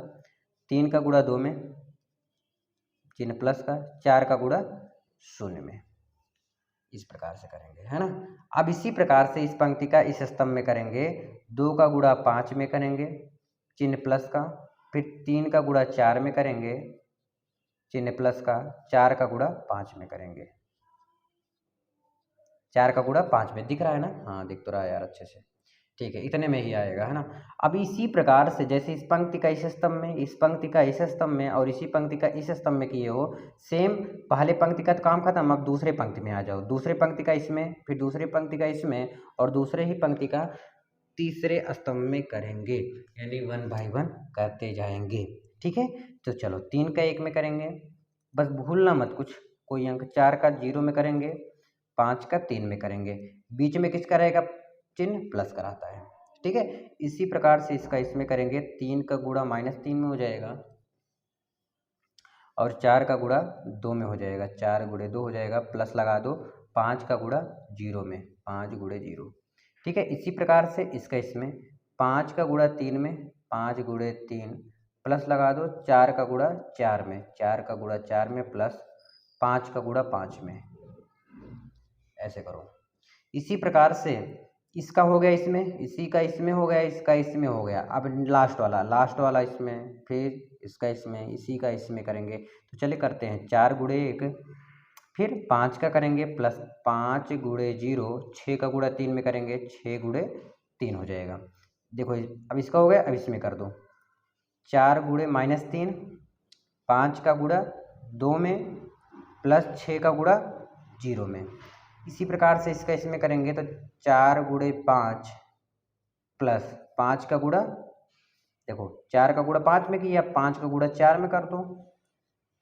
Speaker 1: 3 का गुणा 2 में, चिन्ह प्लस का, 4 का गुणा 0 में। इस प्रकार से करेंगे, है ना। अब इसी प्रकार से इस पंक्ति का इस स्तंभ में करेंगे, 2 का गुणा 5 में करेंगे, चिन्ह प्लस का, फिर 3 का गुणा 4 में करेंगे, चिन्ह प्लस का, 4 का गुणा 5 में करेंगे, 4 का गुणा 5 में, दिख रहा है ना, हाँ दिख तो रहा है यार अच्छे से। ठीक है, इतने में ही आएगा, है ना। अब इसी प्रकार से जैसे इस पंक्ति का इस स्तंभ में, इस पंक्ति का इस स्तंभ में और इसी पंक्ति का इस स्तंभ में किए हो, सेम पहले पंक्ति का तो काम खत्म, अब दूसरे पंक्ति में आ जाओ, दूसरे पंक्ति का इसमें, फिर दूसरे पंक्ति का इसमें, और दूसरे ही पंक्ति का तीसरे स्तंभ में करेंगे, यानी 1 बाय 1 करते जाएंगे। ठीक है, तो चलो 3 का 1 में करेंगे, बस भूलना मत कुछ कोई अंक, 4 का 0 में करेंगे, 5 का 3 में करेंगे, बीच में किसका रहेगा, चिन्ह प्लस का रहता है। ठीक है, इसी प्रकार से इसका इसमें करेंगे, 3 का गुणा -3 में हो जाएगा, और 4 का गुणा 2 में हो जाएगा, 4 × 2 हो जाएगा, प्लस लगा दो, 5 का गुणा 0 में, 5 × 0। ठीक है, इसी प्रकार से इसका इसमें 5 का गुणा 3 में, 5 × 3, प्लस लगा दो, 4 का गुणा 4 में, 4 का गुणा 4 में, प्लस 5 का गुणा 5 में, ऐसे करो। इसी प्रकार से इसका हो गया इसमें, इसी का इसमें हो गया, इसका इसमें हो गया। अब लास्ट वाला इसमें, फिर इसका इसमें, इसी का इसमें करेंगे। तो चलिए करते हैं, 4 × 1, फिर 5 का करेंगे, प्लस 5 × 0, 6 का गुणा 3 में करेंगे, 6 × 3 हो जाएगा। देखो अब इसका हो गया, अब इसमें कर दो, 4 × -3, 5 का गुणा 2 में, प्लस 6 का गुणा 0 में। इसी प्रकार से इसका इसमें करेंगे, तो 4 × 5 प्लस 5 का गुणा, देखो 4 का गुणा 5 में किया, 5 का गुणा 4 में कर दो,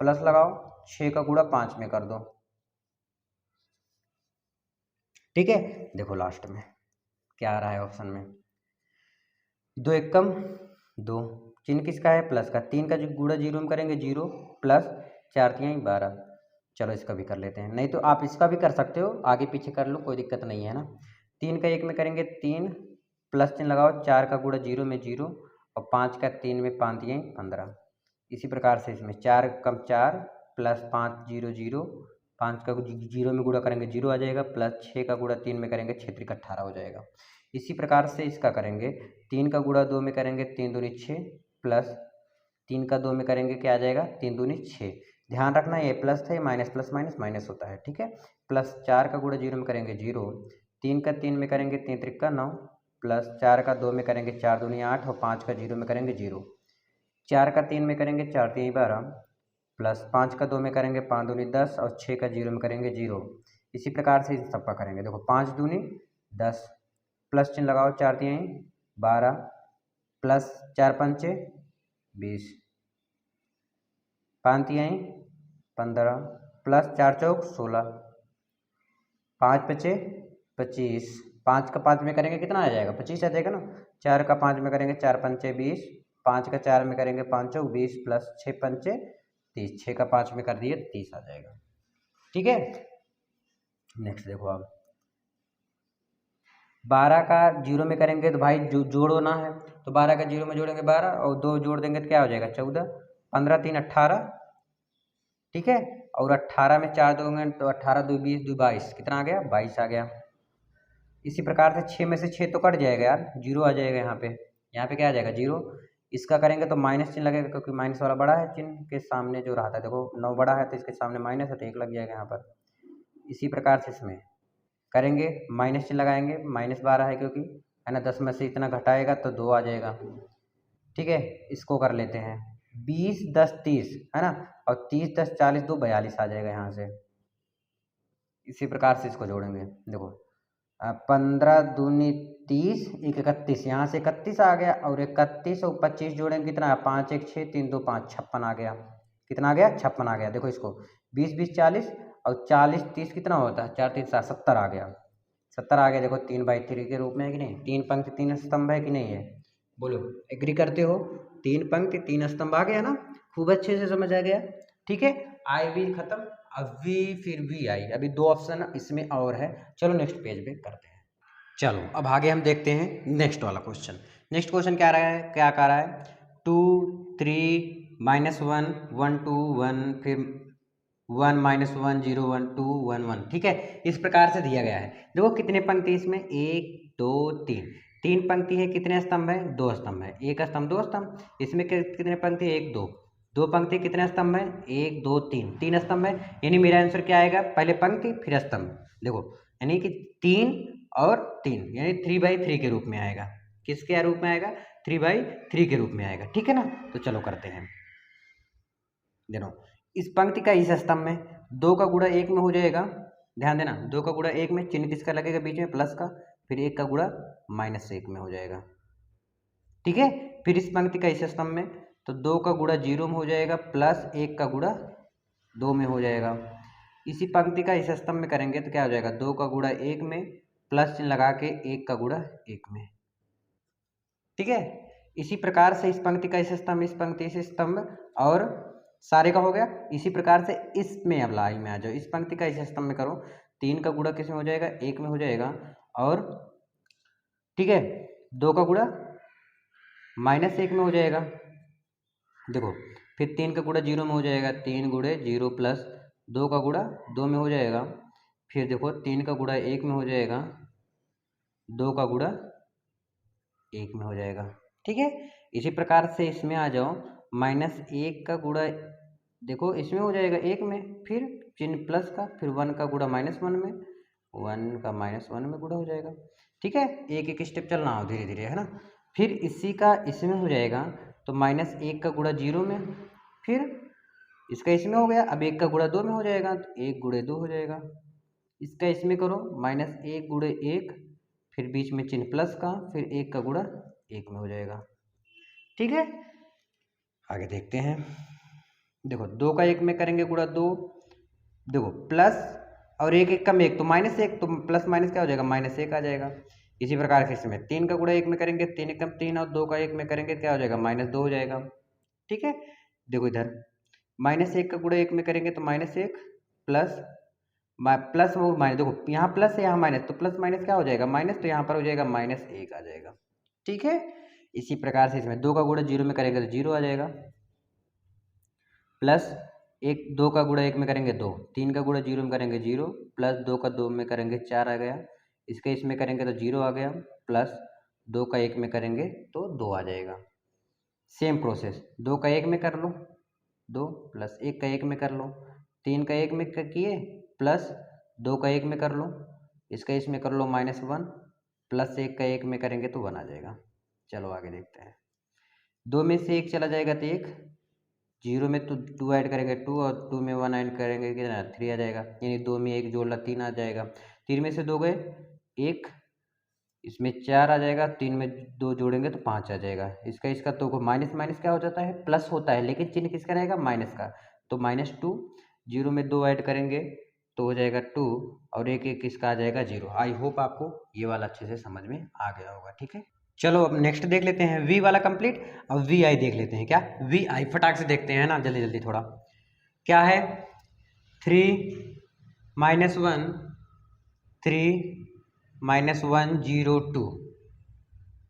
Speaker 1: प्लस लगाओ, 6 का गुणा 5 में कर दो। ठीक है, देखो लास्ट में क्या आ रहा है ऑप्शन में, 2 एकम 2, चिन्ह किसका है, प्लस का, 3 का गुणा 0 में करेंगे 0, प्लस 4 × 3 = 12। चलो इसका भी कर लेते हैं, नहीं तो आप इसका भी कर सकते हो, आगे पीछे कर लो, कोई दिक्कत नहीं है ना। 3 का 1 में करेंगे 3, प्लस चिन्ह लगाओ, 4 का गुणा 0 में 0, और 5 का 3 में, 5 × 3 = 15। इसी प्रकार से इसमें 4 कम 4, प्लस 5 0 0, 5 का 0 में गुणा करेंगे 0 आ जाएगा, प्लस 6 का गुणा 3 में करेंगे, 6 × 3 = 18 हो जाएगा। इसी प्रकार से इसका करेंगे, 3 का गुणा 2 में करेंगे, 3 दूनी 6, प्लस 3 का 2 में करेंगे, क्या आ जाएगा, 3 दूनी 6। ध्यान रखना ये प्लस था, ये माइनस प्लस माइनस माइनस होता है। ठीक है, प्लस 4 का गुणा 0 में करेंगे 0, 3 का 3 में करेंगे, 3 × 3 = 9, प्लस 4 का 2 में करेंगे, 4 दूनी 8, और 5 का 0 में करेंगे 0, 4 का 3 में करेंगे, 4 × 3 = 12, प्लस 5 का 2 में करेंगे, 5 दूनी 10, और 6 का 0 में करेंगे 0। इसी प्रकार से इस सबका करेंगे, देखो 5 दूनी 10, प्लस चिन्ह लगाओ, 4 × 3 = 12, प्लस 4 × 5 = 20, 5 × 3 = 15 प्लस 4 चौक 16, 5 पचे 25, 5 का 5 में करेंगे कितना आ जाएगा 25 आ जाएगा ना। 4 का 5 में करेंगे 4 पंचे 20, 5 का 4 में करेंगे 5 चौक 20 प्लस 6 पंचे 30, 6 का 5 में कर दिए 30 आ जाएगा। ठीक है, नेक्स्ट देखो अब 12 का 0 में करेंगे तो भाई जोड़ना है, तो 12 का 0 में जोड़ेंगे 12 और 2 जोड़ देंगे तो क्या हो जाएगा 14, 15 3 18। ठीक है, और 18 में 4 दोगे तो 18 2 20 2 22, कितना आ गया 22 आ गया। इसी प्रकार से 6 में से 6 तो कट जाएगा यार, 0 आ जाएगा यहाँ पे क्या आ जाएगा 0। इसका करेंगे तो माइनस चिन्ह लगेगा क्योंकि माइनस वाला बड़ा है, चिन्ह के सामने जो रहा था देखो 9 बड़ा है तो इसके सामने माइनस है तो 1 लग जाएगा यहाँ पर। इसी प्रकार से इसमें करेंगे माइनस चिन्ह लगाएंगे, -12 है क्योंकि है ना, 10 में से इतना घटाएगा तो 2 आ जाएगा। ठीक है, इसको कर लेते हैं 20 10 30 है ना, और 30 10 40 2 42 आ जाएगा यहाँ से। इसी प्रकार से इसको जोड़ेंगे, देखो 15 दूनी 30 1 31, यहाँ से 31 आ गया और 31 और 25 जोड़ेंगे कितना 5 1 6 3 2 5 56 आ गया। कितना आ गया 56 आ गया। देखो इसको 20 20 40 और 40 30 कितना होता है 4 3 7 70 आ गया, 70 आ गया। देखो 3/3 के रूप में है कि नहीं, 3 पंक्ति 3 स्तंभ है कि नहीं है, बोलो एग्री करते हो। 3 पंक्ति 3 स्तंभ आ गया ना, खूब अच्छे से समझ आ गया। ठीक है, आई भी खत्म, अब वी फिर वी आई, अभी 2 ऑप्शन इसमें और है। चलो नेक्स्ट पेज पे करते हैं। चलो अब आगे हम देखते हैं नेक्स्ट वाला क्वेश्चन। नेक्स्ट क्वेश्चन क्या रहा है, क्या कह रहा है 2 3 -1 1 2 1 फिर 1 -1 0 1 2 1 1। ठीक है, इस प्रकार से दिया गया है। देखो कितने पंक्ति इसमें 1 2 3, 3 पंक्ति है, कितने स्तंभ है 2 स्तंभ है, 1 स्तंभ 2 स्तंभ। इसमें कितने पंक्ति 1 2, 2 पंक्ति कितने स्तंभ है 1 2 3, 3 स्तंभ है। यानी मेरा आंसर क्या आएगा, पहले पंक्ति फिर स्तंभ। देखो यानी कि 3 और 3 यानी 3/3 के रूप में आएगा। किसके रूप में आएगा 3/3 के रूप में आएगा। ठीक है ना, तो चलो करते हैं। देखो इस पंक्ति का इस स्तंभ में 2 का गुणा 1 में हो जाएगा, ध्यान देना 2 का गुणा 1 में चिन्ह किसका लगेगा बीच में प्लस का, फिर 1 का गुणा -1 में हो जाएगा। ठीक है, फिर इस पंक्ति का इस स्तंभ में तो 2 का गुणा 0 में हो जाएगा प्लस 1 का गुणा 2 में हो जाएगा। इसी पंक्ति का इस स्तंभ में करेंगे तो क्या हो जाएगा 2 का गुणा 1 में प्लस चिन्ह लगा के 1 का गुणा 1 में। ठीक है, इसी प्रकार से इस पंक्ति का इस स्तंभ, इस पंक्ति इस स्तंभ और सारे का हो गया। इसी प्रकार से इसमें अब लाइन में आ जाओ, इस पंक्ति का इस स्तंभ में करो, 3 का गुणा किस में हो जाएगा 1 में हो जाएगा और ठीक है 2 का गुणा -1 में हो जाएगा। देखो फिर 3 का गुणा 0 में हो जाएगा, 3 गुणे 0 प्लस 2 का गुणा 2 में हो जाएगा। फिर देखो 3 का गुणा 1 में हो जाएगा, 2 का गुणा 1 में हो जाएगा। ठीक है, इसी प्रकार से इसमें आ जाओ -1 का गुणा, देखो इसमें हो जाएगा 1 में, फिर चिन्ह प्लस का, फिर 1 का गुणा -1 में, 1 का -1 में गुणा हो जाएगा। ठीक है, एक एक स्टेप चलना हो धीरे धीरे है ना। फिर इसी का इसमें हो जाएगा तो -1 का गुणा 0 में, फिर इसका इसमें हो गया, अब 1 का गुणा 2 में हो जाएगा तो 1 गुणे 2 हो जाएगा। इसका इसमें करो -1 गुणे 1, फिर बीच में चिन्ह प्लस का, फिर 1 का गुणा 1 में हो जाएगा। ठीक है, आगे देखते हैं। देखो 2 का 1 में करेंगे गुणा 2, देखो प्लस और 1 1 कम 1 तो -1, तो प्लस माइनस क्या हो जाएगा -1 आ जाएगा। इसी प्रकार से इसमें 3 का गुणा 1 में करेंगे 3 1 कम 3 और 2 का 1 में करेंगे क्या हो जाएगा -2 हो जाएगा। ठीक है, देखो इधर -1 का गुणा 1 में करेंगे तो -1 प्लस प्लस और माइनस, देखो यहाँ प्लस है यहाँ माइनस, तो प्लस माइनस क्या हो जाएगा माइनस, तो यहाँ पर हो जाएगा -1 आ जाएगा। ठीक है, इसी प्रकार से इसमें 2 का गुणा 0 में करेंगे तो 0 आ जाएगा, प्लस 2 का गुणा 1 में करेंगे 2, 3 का गुणा 0 में करेंगे 0, प्लस 2 का 2 में करेंगे 4 आ गया, इसका इसमें करेंगे तो 0 आ गया, प्लस 2 का 1 में करेंगे तो 2 आ जाएगा। सेम प्रोसेस 2 का 1 में कर लो 2, प्लस 1 का 1 में कर लो, 3 का 1 में किए, प्लस 2 का 1 में कर लो, इसका इसमें कर लो -1, प्लस 1 का 1 में करेंगे तो 1 आ जाएगा। चलो आगे देखते हैं। 2 में से 1 चला जाएगा तो 1, 0 में तो 2 ऐड करेंगे 2 और 2 में 1 ऐड करेंगे कितना 3 आ जाएगा, यानी 2 में 1 जोड़ ला 3 आ जाएगा। 3 में से 2 गए 1, इसमें 4 आ जाएगा, 3 में 2 जोड़ेंगे तो 5 आ जाएगा। इसका इसका तो माइनस माइनस क्या हो जाता है प्लस होता है, लेकिन चिन्ह किसका रहेगा माइनस का, तो -2 जीरो में 2 ऐड करेंगे तो हो जाएगा 2 और एक एक इसका आ जाएगा 0। आई होप आपको ये वाला अच्छे से समझ में आ गया होगा। ठीक है, चलो अब नेक्स्ट देख लेते हैं वी वाला कंप्लीट। अब वी आई देख लेते हैं। क्या वी आई फटाक से देखते हैं ना, जल्दी जल्दी थोड़ा। क्या है 3 - 1 3 - 1 0 2।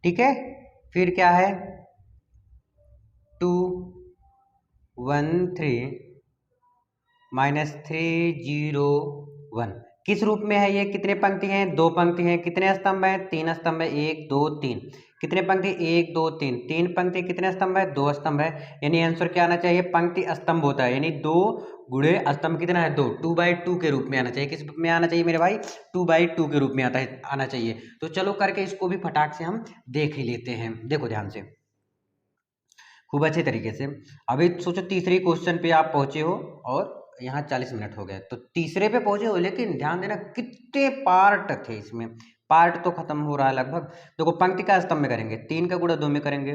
Speaker 1: ठीक है, फिर क्या है 2 1 3 -3 0 1। किस रूप में है ये? कितने पंक्ति हैं? 2 पंक्ति हैं। कितने स्तंभ हैं? 3 स्तंभ है। 1 2 3। कितने पंक्ति? 1 2 3। 3 पंक्ति कितने स्तंभ है? 2 स्तंभ है। यानी आंसर क्या आना चाहिए? पंक्ति स्तंभ होता है, यानी 2 गुणे स्तंभ कितना है? 2। 2/2 के रूप में आना चाहिए। किस रूप में आना चाहिए मेरे भाई? 2/2 के रूप में आना चाहिए। तो चलो करके इसको भी फटाक से हम देख ही लेते हैं। देखो ध्यान से, खूब अच्छे तरीके से। अभी सोचो तीसरे क्वेश्चन पे आप पहुंचे हो और यहाँ 40 मिनट हो गए, तो तीसरे पे पहुंचे हो, लेकिन ध्यान देना कितने पार्ट थे इसमें। पार्ट तो खत्म हो रहा है लगभग। देखो पंक्ति का स्तंभ में करेंगे, 3 का गुणा 2 में करेंगे,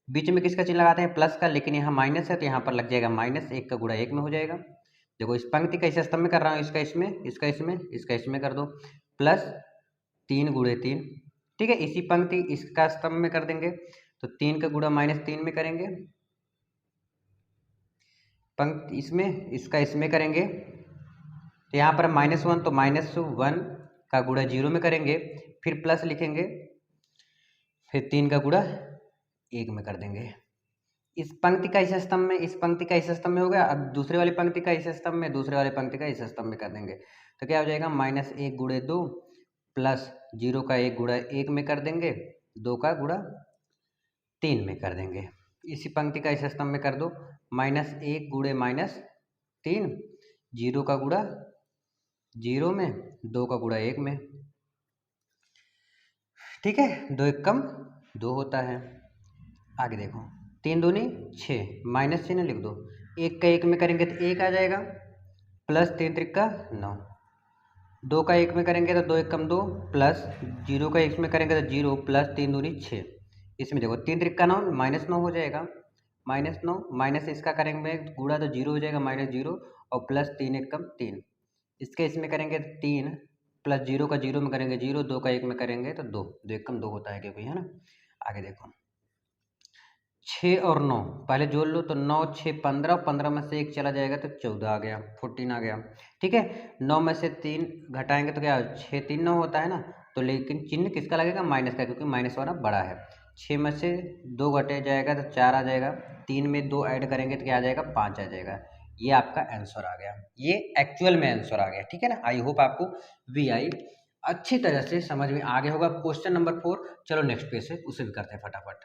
Speaker 1: बीच में किसका चिन्ह लगाते हैं? प्लस का, लेकिन यहाँ माइनस है तो यहाँ पर लग जाएगा माइनस। 1 का गुणा 1 में हो जाएगा। देखो इस पंक्ति का इस स्तंभ में कर रहा हूँ, इसका इसमें, इसका इसमें, इसका इसमें कर दो, प्लस 3 गुणे 3। ठीक है, इसी पंक्ति इसका स्तंभ में कर देंगे तो 3 का गुणा -3 में करेंगे, पंक्ति इसमें, इसका इसमें करेंगे तो यहाँ पर -1 तो -1 का गुणा 0 में करेंगे, फिर प्लस लिखेंगे, फिर 3 का गुणा 1 में कर देंगे। इस पंक्ति का इस स्तंभ में, इस पंक्ति का इस स्तंभ में हो गया। अब दूसरे वाली पंक्ति का इस स्तंभ में, दूसरे वाली पंक्ति का इस स्तंभ में कर देंगे तो क्या हो जाएगा? -1 गुणे 2 प्लस 0 का 1 गुणा 1 में कर देंगे, 2 का गुणा 3 में कर देंगे। इसी पंक्ति का इस स्तंभ में कर दो, -1 गुणे -3, 0 का गुणा 0 में, 2 का गुणा 1 में। ठीक है, 2 1 कम 2 होता है। आगे देखो, 3 दूनी 6, माइनस चिन्ह लिख दो, 1 का 1 में करेंगे तो 1 आ जाएगा, प्लस 3 त्रिका 9, 2 का 1 में करेंगे तो 2 1 कम 2, प्लस 0 का 1 में करेंगे तो 0, प्लस 3 दूनी 6। इसमें देखो 3 त्रिका 9, -9 हो जाएगा, -9 माइनस इसका करेंगे गुणा तो 0 हो जाएगा, -0 और प्लस 3 1 कम 3। इसके इसमें करेंगे तो 3, प्लस 0 का 0 में करेंगे 0, 2 का 1 में करेंगे तो 2, 2 1 कम 2 होता है क्योंकि, है ना। आगे देखो 6 और 9 पहले जोड़ लो तो 9 6 15, 15 में से 1 चला जाएगा तो 14 आ गया, 14 आ गया। ठीक है, 9 में से 3 घटाएंगे तो क्या 6 3 9 होता है ना, तो लेकिन चिन्ह किसका लगेगा? माइनस का, क्योंकि माइनस वाला बड़ा है। 6 में से 2 घटे जाएगा तो 4 आ जाएगा, 3 में 2 ऐड करेंगे तो क्या आ जाएगा? 5 आ जाएगा। ये आपका आंसर आ गया, ये एक्चुअल में आंसर आ गया। ठीक है ना, आई होप आपको वी आई अच्छी तरह से समझ में आ गया होगा। क्वेश्चन नंबर 4, चलो नेक्स्ट पेज से उसे भी करते हैं फटाफट।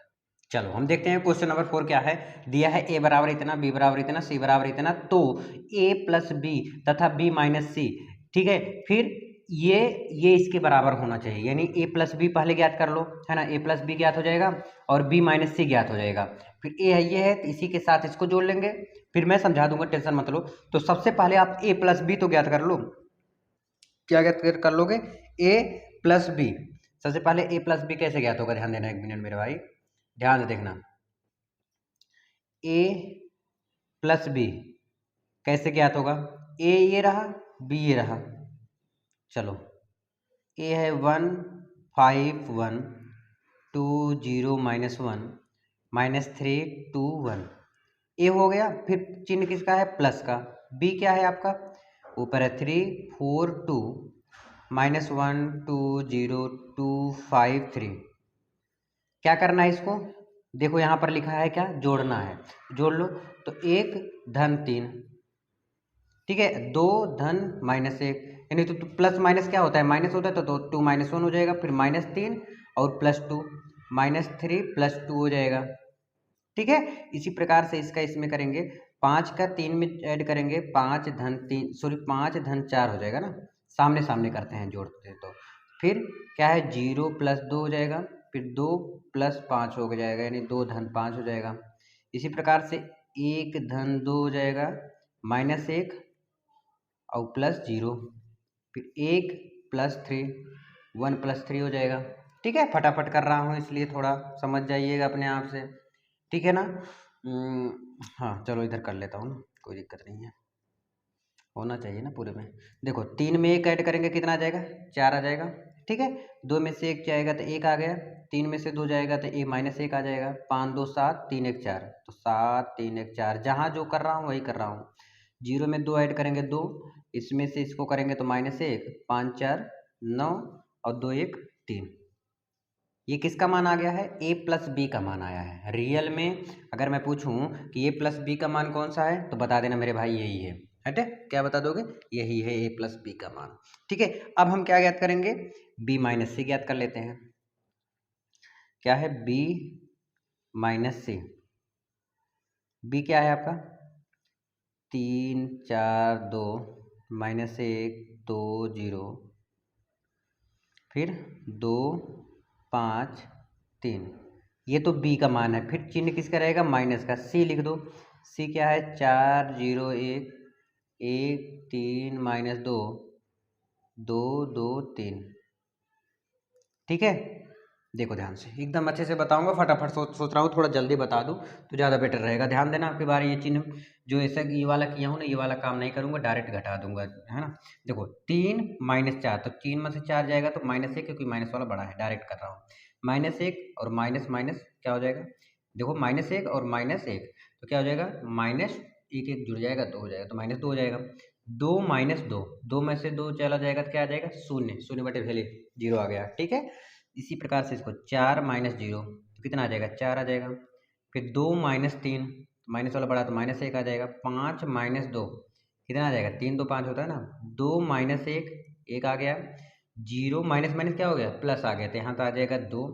Speaker 1: चलो हम देखते हैं क्वेश्चन नंबर 4 क्या है। दिया है a बराबर इतना, b बराबर इतना, c बराबर इतना, तो a प्लस बी तथा b माइनस सी। ठीक है, फिर ये इसके बराबर होना चाहिए, यानी a प्लस बी पहले ज्ञात कर लो, है ना। a प्लस बी ज्ञात हो जाएगा और b माइनस सी ज्ञात हो जाएगा। फिर a है, ये है, तो इसी के साथ इसको जोड़ लेंगे, फिर मैं समझा दूंगा, टेंशन मत लो। तो सबसे पहले आप a प्लस बी तो ज्ञात कर लो। क्या ज्ञात कर लोगे? a plus B. सबसे पहले a प्लस बी कैसे ज्ञात होगा? ध्यान देना 1 मिनट मेरे भाई, ध्यान से देखना। a प्लस बी कैसे ज्ञात होगा? a ये रहा, b ये रहा। चलो a है 1 5 1 2 0 -1 -3 2 1, a हो गया। फिर चिन्ह किसका है? प्लस का। b क्या है आपका? ऊपर है 3 4 2 -1 2 0 2 5 3। क्या करना है इसको? देखो यहाँ पर लिखा है क्या? जोड़ना है, जोड़ लो। तो 1 धन 3, ठीक है, 2 धन -1, यानी तो प्लस माइनस क्या होता है? माइनस होता है, तो 2 -1 हो जाएगा, फिर -3 और +2 -3 +2 हो जाएगा। ठीक है, इसी प्रकार से इसका इसमें करेंगे, 5 का 3 में ऐड करेंगे, 5 धन 3 सॉरी 5 धन 4 हो जाएगा ना, सामने सामने करते हैं, जोड़ते हैं। तो फिर क्या है? 0 + 2 हो जाएगा, फिर 2 + 5 हो जाएगा, यानी 2 धन 5 हो जाएगा। इसी प्रकार से 1 धन 2 हो जाएगा, -1 और +0, फिर 1 + 3 1 + 3 हो जाएगा। ठीक है, फटाफट कर रहा हूँ इसलिए थोड़ा समझ जाइएगा अपने आप से। ठीक है ना। हाँ चलो इधर कर लेता हूँ ना, कोई दिक्कत नहीं है। होना चाहिए ना पूरे में। देखो 3 में 1 ऐड करेंगे कितना आ जाएगा, 4 आ जाएगा। ठीक है, 2 में से 1 जाएगा तो 1 आ गया, 3 में से 2 जाएगा तो -1 आ जाएगा। 5 2 7, 3 1 4, तो 7 3 1 4, जहाँ जो कर रहा हूँ वही कर रहा हूँ। 0 में 2 ऐड करेंगे 2, इसमें से इसको करेंगे तो -1, 5 4 9 और 2 1 3। ये किसका मान आ गया है, a प्लस बी का मान आया है। रियल में अगर मैं पूछूं कि a प्लस बी का मान कौन सा है तो बता देना मेरे भाई यही है। हटे, क्या बता दोगे, यही है a प्लस बी का मान। ठीक है, अब हम क्या ज्ञात करेंगे, b माइनस सी ज्ञात कर लेते हैं। क्या है, b माइनस सी। b क्या है आपका 3 4 2 -1 2 0, फिर 2 5 3। ये तो b का मान है, फिर चिन्ह किसका रहेगा, माइनस का। c लिख दो, c क्या है 4 0 1 1 3 -2 2 2 3। ठीक है, देखो ध्यान से, एकदम अच्छे से बताऊंगा, फटाफट सोच रहा हूँ थोड़ा जल्दी बता दूँ तो ज़्यादा बेटर रहेगा। ध्यान देना आपके बारे, ये चिन्ह जो ऐसा ये वाला किया हूँ ना, ये वाला काम नहीं करूँगा, डायरेक्ट घटा दूंगा, है ना। देखो 3 -4, तो 3 में से 4 जाएगा तो -1, क्योंकि माइनस वाला बड़ा है, डायरेक्ट कर रहा हूँ। -1 और माइनस माइनस क्या हो जाएगा, देखो -1 और -1 तो क्या हो जाएगा, -1 1 जुड़ जाएगा 2 हो जाएगा, तो -2 हो जाएगा। 2 -2, 2 में से 2 चला जाएगा तो क्या आ जाएगा, 0, 0 बटे पहले 0 आ गया। ठीक है, इसी प्रकार से इसको 4 -0 तो कितना आ जाएगा, 4 आ जाएगा। फिर 2 -3, माइनस वाला बड़ा तो -1 आ जाएगा। 5 -2 कितना आ जाएगा, 3 2 5 होता है ना। 2 -1 1 आ गया। 0 माइनस माइनस क्या हो गया, प्लस आ गया, तो यहाँ तो आ जाएगा 2।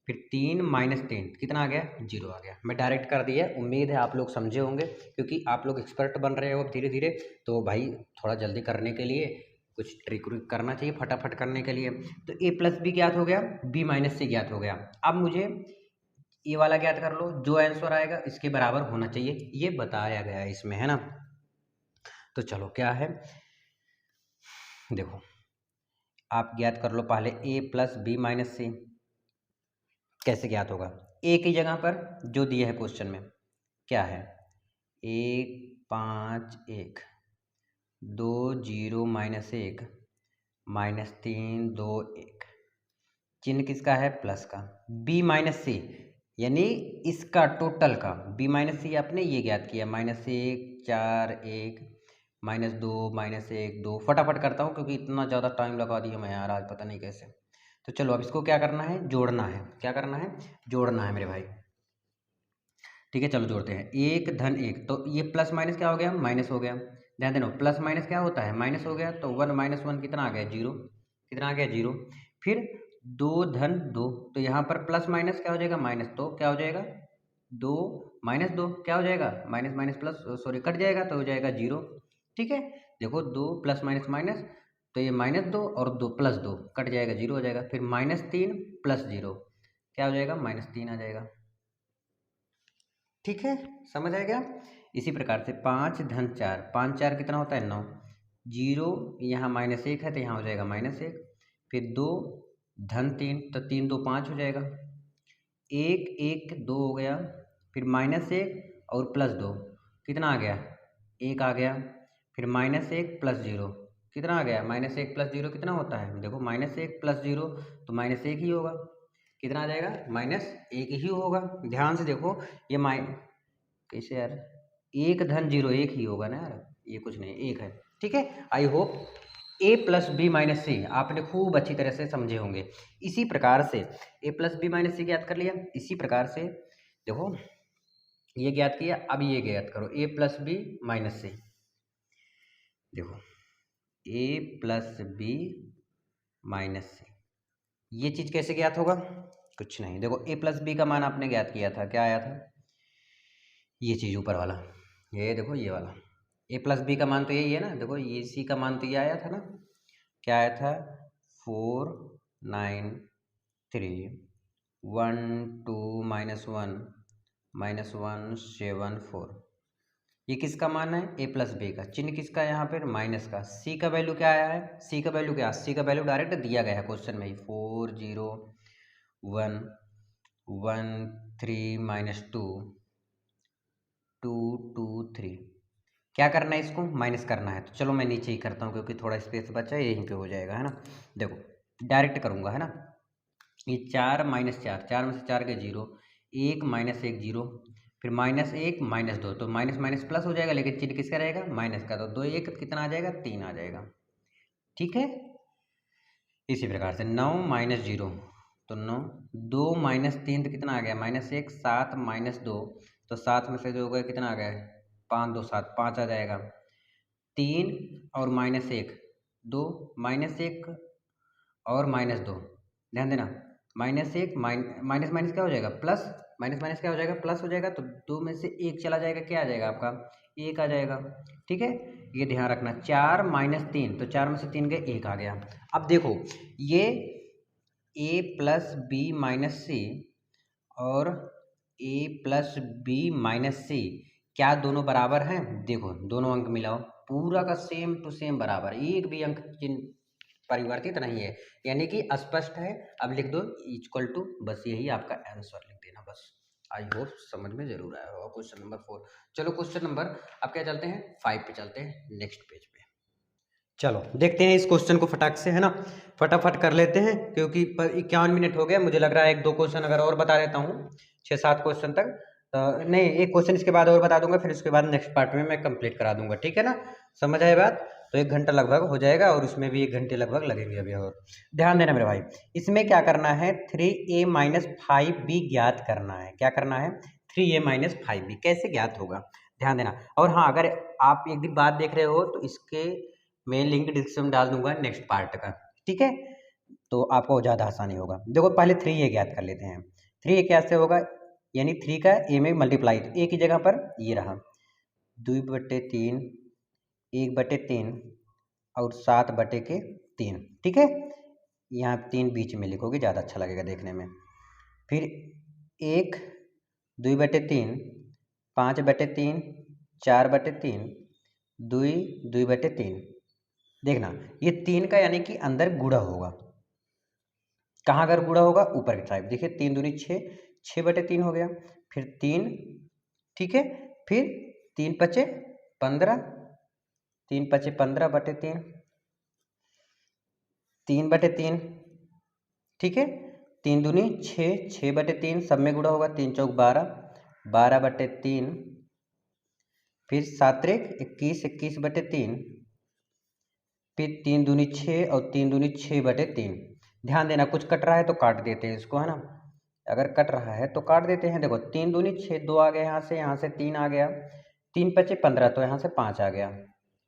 Speaker 1: फिर 3 -3 कितना आ गया, 0 आ गया। मैं डायरेक्ट कर दिया, उम्मीद है आप लोग समझे होंगे, क्योंकि आप लोग एक्सपर्ट बन रहे हो अब धीरे धीरे, तो भाई थोड़ा जल्दी करने के लिए कुछ ट्रिक व्रिक करना चाहिए फटाफट करने के लिए। तो a प्लस बी ज्ञात हो गया, b माइनस सी ज्ञात हो गया। अब मुझे ये वाला ज्ञात कर लो, जो आंसर आएगा इसके बराबर होना चाहिए, ये बताया गया है इसमें, है ना। तो चलो क्या है, देखो आप ज्ञात कर लो पहले a प्लस बी माइनस सी। कैसे ज्ञात होगा, a की जगह पर जो दिया है क्वेश्चन में क्या है, 1 5 1 2 0 -1 -3 2 1, चिन्ह किसका है, प्लस का। b माइनस सी यानी इसका टोटल का, b माइनस सी आपने ये ज्ञात किया, -1 4 1 -2 -1 2। फटाफट करता हूँ क्योंकि इतना ज़्यादा टाइम लगा दिया मैं यार आज, पता नहीं कैसे। तो चलो अब इसको क्या करना है, जोड़ना है। क्या करना है, जोड़ना है मेरे भाई। ठीक है, चलो जोड़ते हैं। 1 धन 1, तो ये प्लस माइनस क्या हो गया, माइनस हो गया। ध्यान देना, प्लस माइनस क्या होता है, माइनस हो गया। तो 1 -1 कितना आ गया, 0। कितना आ गया, 0। फिर 2 धन 2, तो यहाँ पर प्लस माइनस क्या हो जाएगा, माइनस। तो क्या हो जाएगा, 2 -2 क्या हो जाएगा, minus minus plus, sorry cut जाएगा तो हो जाएगा 0। ठीक है, देखो 2 प्लस माइनस माइनस, तो ये -2 और 2 +2 कट जाएगा, 0 हो जाएगा। फिर -3 + 0 क्या हो जाएगा, -3 आ जाएगा। ठीक है, समझ आ गया। इसी प्रकार से 5 धन 4, 5 4 कितना होता है, 9। 0 यहाँ -1 है तो यहाँ हो जाएगा -1। फिर 2 धन 3, तो 3 2 5 हो जाएगा। 1 1 2 हो गया। फिर -1 और +2 कितना आ गया, 1 आ गया। फिर -1 + 0 कितना आ गया, -1 + 0 कितना होता है, देखो -1 + 0 तो -1 ही होगा। कितना आ जाएगा, -1 ही होगा। ध्यान से देखो, ये कैसे यार, 1 धन 0 1 ही होगा ना यार, ये कुछ नहीं, 1 है। ठीक है, I hope a plus B minus C आपने खूब अच्छी तरह से समझे होंगे। इसी प्रकार से a प्लस बी माइनस सी ज्ञात कर लिया। इसी प्रकार से देखो ये ज्ञात किया, अब ये ज्ञात करो a प्लस बी माइनस सी। देखो a प्लस बी माइनस सी, ये चीज़ कैसे ज्ञात होगा, कुछ नहीं। देखो a प्लस बी का मान आपने ज्ञात किया था, क्या आया था, ये चीज़ ऊपर वाला, ये देखो ये वाला। a प्लस बी का मान तो यही है ना, देखो ये c का मान तो ये आया था ना, क्या आया था, 4 9 3 1 2 -1 -1 7 4। ये किसका मान है, a प्लस बी का। चिन्ह किसका है यहाँ पर, माइनस का। c का वैल्यू क्या आया है, c का वैल्यू क्या, c का वैल्यू डायरेक्ट दिया गया है क्वेश्चन में ही, 4 0 1 1 3 -2 2 2 3। क्या करना है, इसको माइनस करना है। तो चलो मैं नीचे ही करता हूँ क्योंकि थोड़ा स्पेस बचा है, यहीं पे हो जाएगा, है ना। देखो डायरेक्ट करूँगा, है ना। ये 4 माइनस 4, 4 में से 4 के 0, 1 माइनस 1 0, फिर माइनस 1 माइनस 2, तो माइनस माइनस प्लस हो जाएगा, लेकिन चिन्ह किसका रहेगा, माइनस का। तो 2 1 कितना आ जाएगा, 3 आ जाएगा। ठीक है, इसी प्रकार से 9 माइनस 0, तो 9, 2 माइनस 3 तो कितना आ गया, माइनस 1, 7 माइनस 2, तो 7 में से जो हो गया कितना आ गया, 5 2 7, 5 आ जाएगा। 3 और माइनस 1, 2 माइनस 1 और माइनस 2, ध्यान देना, माइनस 1 माइनस माइनस क्या हो जाएगा, प्लस, माइनस माइनस क्या हो जाएगा, प्लस हो जाएगा। तो 2 में से 1 चला जाएगा, क्या आ जाएगा आपका, 1 आ जाएगा। ठीक है, ये ध्यान रखना। 4 माइनस 3, तो 4 में से 3 गए, 1 आ गया। अब देखो ये a प्लस बी माइनस सी और a प्लस बी माइनस सी क्या दोनों बराबर हैं, देखो दोनों अंक मिलाओ, पूरा का सेम टू सेम बराबर, एक भी अंक चिन्ह परिवर्तित नहीं है, यानी कि स्पष्ट है। अब लिख दो इक्वल टू, बस यही आपका आंसर लिख देना बस। आई होप समझ में जरूर आया होगा। Question number 4। चलो क्वेश्चन नंबर, अब क्या चलते हैं 5 पे चलते हैं, नेक्स्ट पेज पे। चलो देखते हैं इस क्वेश्चन को फटाक से, है ना, फटाफट कर लेते हैं क्योंकि 51 मिनट हो गया। मुझे लग रहा है 1 2 क्वेश्चन अगर और बता देता हूँ, 6 7 क्वेश्चन तक, नहीं एक क्वेश्चन इसके बाद और बता दूंगा, फिर उसके बाद नेक्स्ट पार्ट में मैं कंप्लीट करा दूंगा। ठीक है ना, समझ आए बात। तो 1 घंटा लगभग हो जाएगा और उसमें भी 1 घंटे लगभग लगेंगे अभी। और ध्यान देना मेरे भाई, इसमें क्या करना है, 3a माइनस 5b ज्ञात करना है। क्या करना है, 3a माइनस 5b कैसे ज्ञात होगा, ध्यान देना। और हाँ, अगर आप एक दिन बाद देख रहे हो तो इसके मैं लिंक डिस्क्रिप्शन में डाल दूंगा नेक्स्ट पार्ट का। ठीक है, तो आपको ज़्यादा आसानी होगा। देखो पहले 3a ज्ञात कर लेते हैं। 3a कैसे होगा, यानी 3 का a में मल्टीप्लाई, तो a की जगह पर ये रहा 2/3, 1/3 और 7/3। ठीक है, यहाँ 3 बीच में लिखोगे, ज़्यादा अच्छा लगेगा देखने में। फिर 1 2/3, 5/3, 4/3, 2 2/3। देखना ये 3 का यानी कि अंदर गुणा होगा, कहाँ अगर गुणा होगा, ऊपर की टाइप। देखिए 3 दूनी 6, 6/3 हो गया। फिर 3, ठीक है, फिर 3 पचे 15, 3 पचे 15/3, 3/3। ठीक है, 3 दूनी 6, 6/3 सब में गुणा होगा, 3 चौक 12, 12/3। फिर 7 3 21, 21/3। फिर 3 दूनी 6 और 3 दूनी 6/3। ध्यान देना, कुछ कट रहा है तो काट देते हैं इसको, है ना, अगर कट रहा है तो काट देते हैं। देखो 3 दूनी 6, 2 आ गया यहाँ से 3 आ गया, 3 पचे 15, तो यहाँ से 5 आ गया।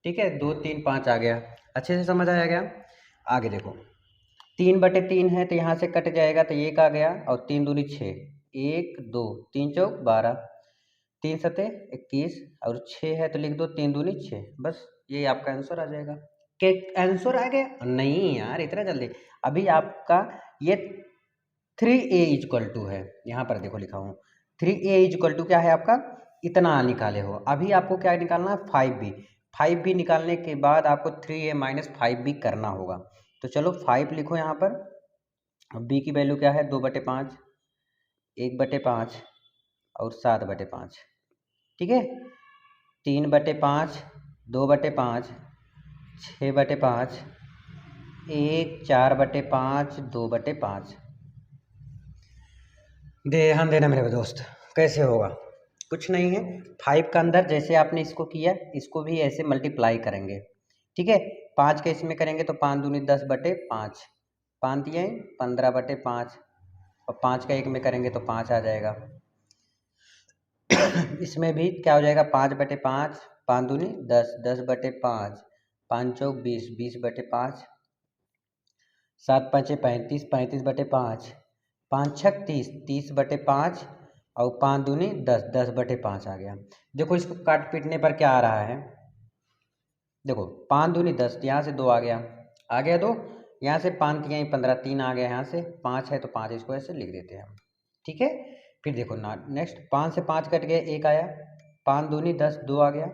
Speaker 1: ठीक है, 2 3 5 आ गया, अच्छे से समझ आया गया। आगे देखो 3/3 है तो यहाँ से कट जाएगा, तो 1 आ गया, और 3 दूनी 6, 1 2 3 चौक 12, 3 सते 21 और 6 है तो लिख दो 3 दूनी 6, बस ये आपका आंसर आ जाएगा। के आंसर आ गया, नहीं यार इतना जल्दी, अभी आपका ये 3a इक्वल टू है, यहाँ पर देखो लिखा हूँ 3a इक्वल टू क्या है आपका, इतना निकाले हो। अभी आपको क्या निकालना है, 5b। 5b निकालने के बाद आपको 3a माइनस 5b करना होगा। तो चलो 5 लिखो यहाँ पर, b की वैल्यू क्या है, 2/5, 1/5 और 7/5। ठीक है, 3/5, 2/5, 6/5, 1 4/5, 2/5। ध्यान देना मेरे दोस्त, कैसे होगा, कुछ नहीं है। 5 का अंदर जैसे आपने इसको किया, इसको भी ऐसे मल्टीप्लाई करेंगे। ठीक है, 5 के इसमें करेंगे तो 5 दूनी 10/5, 5 दिए 15/5, और 5 का 1 में करेंगे तो 5 आ जाएगा। इसमें भी क्या हो जाएगा, 5/5, 5 दूनी 10, 10/5, 5 चौक 20, 20/5, 7 5 35, 35/5, 5 6 30, 30/5 और 5 दूनी 10, 10/5 आ गया। देखो इसको काट पीटने पर क्या आ रहा है, देखो 5 दूनी 10, यहाँ से 2 आ गया, 2, यहाँ से 5 3 15, 3 आ गया, यहाँ से 5 है तो 5 इसको ऐसे लिख देते हैं हम। ठीक है, फिर देखो ना नेक्स्ट 5 से 5 कट गया, 1 आया, 5 दूनी 10, 2 आ गया,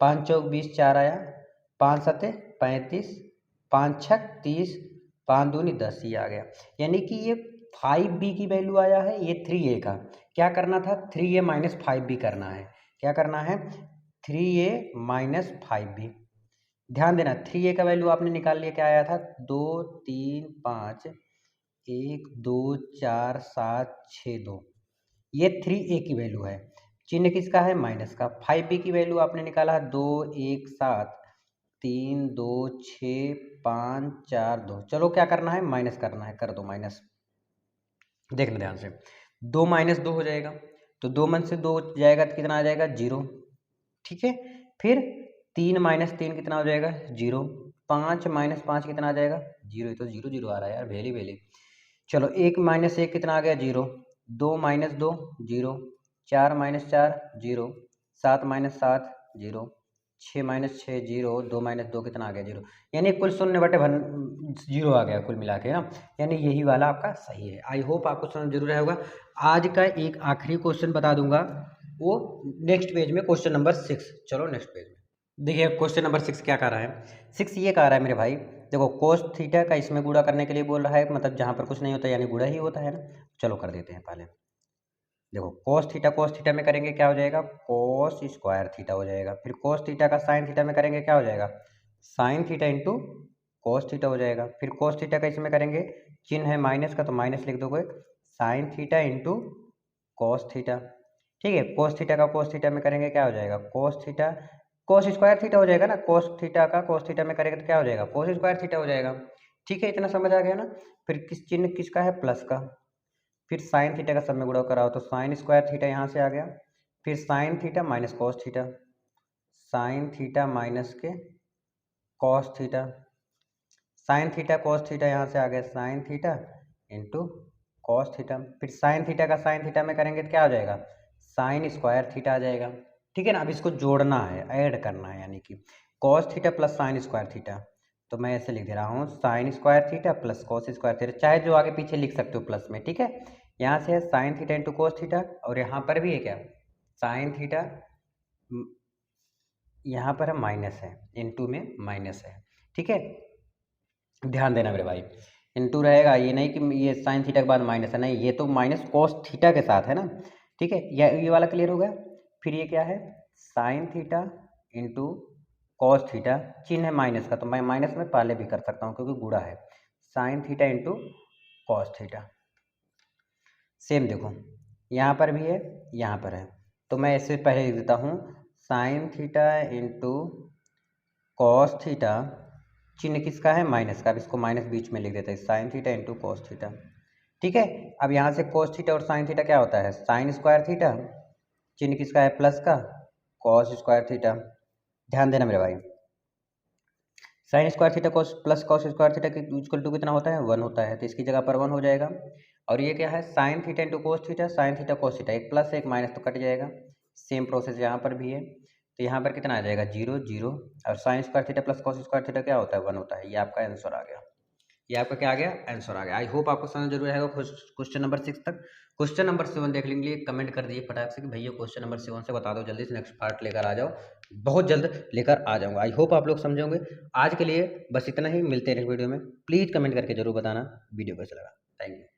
Speaker 1: 5 चौक 20, 4 आया, 5 सते 35, 5 छक 30, 5 दूनी 10 ही आ गया। यानी कि ये 5b की वैल्यू आया है, ये 3a का। क्या करना था, 3a माइनस 5b करना है। क्या करना है, 3a माइनस 5b। ध्यान देना 3a का वैल्यू आपने निकाल लिया, क्या आया था 2 3 5 1 2 4 7 6 2, ये 3a की वैल्यू है। चिन्ह किसका है, माइनस का। 5b की वैल्यू आपने निकाला 2 1 7 3 2 6 5 4 2। चलो क्या करना है, माइनस करना है, कर दो माइनस। देखना ध्यान से, 2 माइनस 2 हो जाएगा, तो 2 में से 2 जाएगा तो कितना आ जाएगा 0, ठीक है। फिर 3 माइनस 3 कितना हो जाएगा 0, 5 माइनस 5 कितना आ जाएगा 0, ये तो 0 0 आ रहा है यार, वेली वेली। चलो 1 माइनस 1 कितना आ गया 0, 2 minus 2 0, 4 minus 4 0, 7 minus 7 0, 6 minus 6 0, 2 minus 2 कितना आ गया 0, यानी कुल 0/0 आ गया कुल मिला के ना, यानी यही वाला आपका सही है। आई होप आपको समझ जरूर आया होगा। आज का एक आखिरी क्वेश्चन बता दूंगा, वो नेक्स्ट पेज में, क्वेश्चन नंबर 6। चलो नेक्स्ट पेज में देखिए, क्वेश्चन नंबर 6 क्या कह रहा है। 6 ये कह रहा है मेरे भाई, देखो कोस थीटा का इसमें गुणा करने के लिए बोल रहा है, मतलब जहाँ पर कुछ नहीं होता यानी गुणा ही होता है ना। चलो कर देते हैं पहले। देखो कोस थीटा में करेंगे क्या हो जाएगा, कोस स्क्वायर थीटा हो जाएगा। फिर कोस थीटा का साइन थीटा में करेंगे क्या हो जाएगा, sign theta into cos theta हो जाएगा। फिर कोस थीटा का इसमें करेंगे, चिन्ह है माइनस का तो माइनस लिख दोगे, sign theta into cos theta, ठीक है। कोस थीटा का कोस थीटा में करेंगे क्या हो जाएगा, cos theta, cos square theta हो जाएगा ना, कोस थीटा का कोस थीटा में करेंगे तो क्या हो जाएगा, कोस स्क्वायर थीटा हो जाएगा, ठीक है। इतना समझ आ गया ना। फिर किस चिन्ह किसका है, प्लस का। फिर साइन थीटा का सब में गुणा कराओ तो साइन स्क्वायर थीटा यहाँ से आ गया। फिर sine theta minus cos theta, sine theta minus के cos theta, sine theta cos theta यहाँ से आ गया, sine theta into cos theta. फिर साइन थीटा का साइन थीटा में करेंगे तो क्या हो जाएगा, साइन स्क्वायर थीटा आ जाएगा, ठीक है ना। अब इसको जोड़ना है, ऐड करना है, यानी कि cos theta plus sign square theta. तो मैं ऐसे लिख दे रहा हूँ, sign square theta plus cos square theta, चाहे जो आगे पीछे लिख सकते हो प्लस में, ठीक है। यहाँ से है sign theta into cos theta, और यहाँ पर भी है क्या, साइन थीटा, यहाँ पर है माइनस है, इंटू में माइनस है, ठीक है। ध्यान देना मेरे भाई, इंटू रहेगा, ये नहीं कि ये साइन थीटा के बाद माइनस है, नहीं, ये तो माइनस कोस थीटा के साथ है ना, ठीक है। ये वाला क्लियर हो गया। फिर ये क्या है, sign theta into cos theta, चिन्ह है माइनस का तो मैं माइनस में पहले भी कर सकता हूँ क्योंकि गुणा है, sign theta into cos theta. Same देखो यहाँ पर भी है, यहाँ पर है, तो मैं इससे पहले लिख देता हूँ, sign theta into cos theta, चिन्ह किसका है, माइनस का। अब इसको माइनस बीच में लिख देते हैं, sign theta into cos theta, ठीक है। अब यहाँ से कॉस थीटा और साइन थीटा क्या होता है, साइन स्क्वायर थीटा, चिन्ह किसका है, प्लस का, कॉस स्क्वायर थीटा। ध्यान देना मेरे भाई, sine square theta cos plus cos square theta equal to कितना होता है, 1 होता है, तो इसकी जगह पर 1 हो जाएगा। और ये क्या है, sign theta into cos theta, sine theta cos theta, एक प्लस एक माइनस तो कट जाएगा। सेम प्रोसेस यहाँ पर भी है, तो यहाँ पर कितना आ जाएगा 0 0, और sign square theta plus cos square theta क्या होता है, 1 होता है। ये आपका आंसर आ गया, ये आपका क्या आ गया, आंसर आ गया। आई होप आपको समझ जरूर आएगा क्वेश्चन नंबर 6 तक। क्वेश्चन नंबर 7 देख लेंगे, कमेंट कर दीजिए फटाक से कि भैया क्वेश्चन नंबर 7 से बता दो, जल्दी से नेक्स्ट पार्ट लेकर आ जाओ, बहुत जल्द लेकर आ जाऊंगा। आई होप आप लोग समझोगे। आज के लिए बस इतना ही, मिलते हैं नेक्स्ट वीडियो में। प्लीज़ कमेंट करके जरूर बताना वीडियो कैसा लगा। Thank you.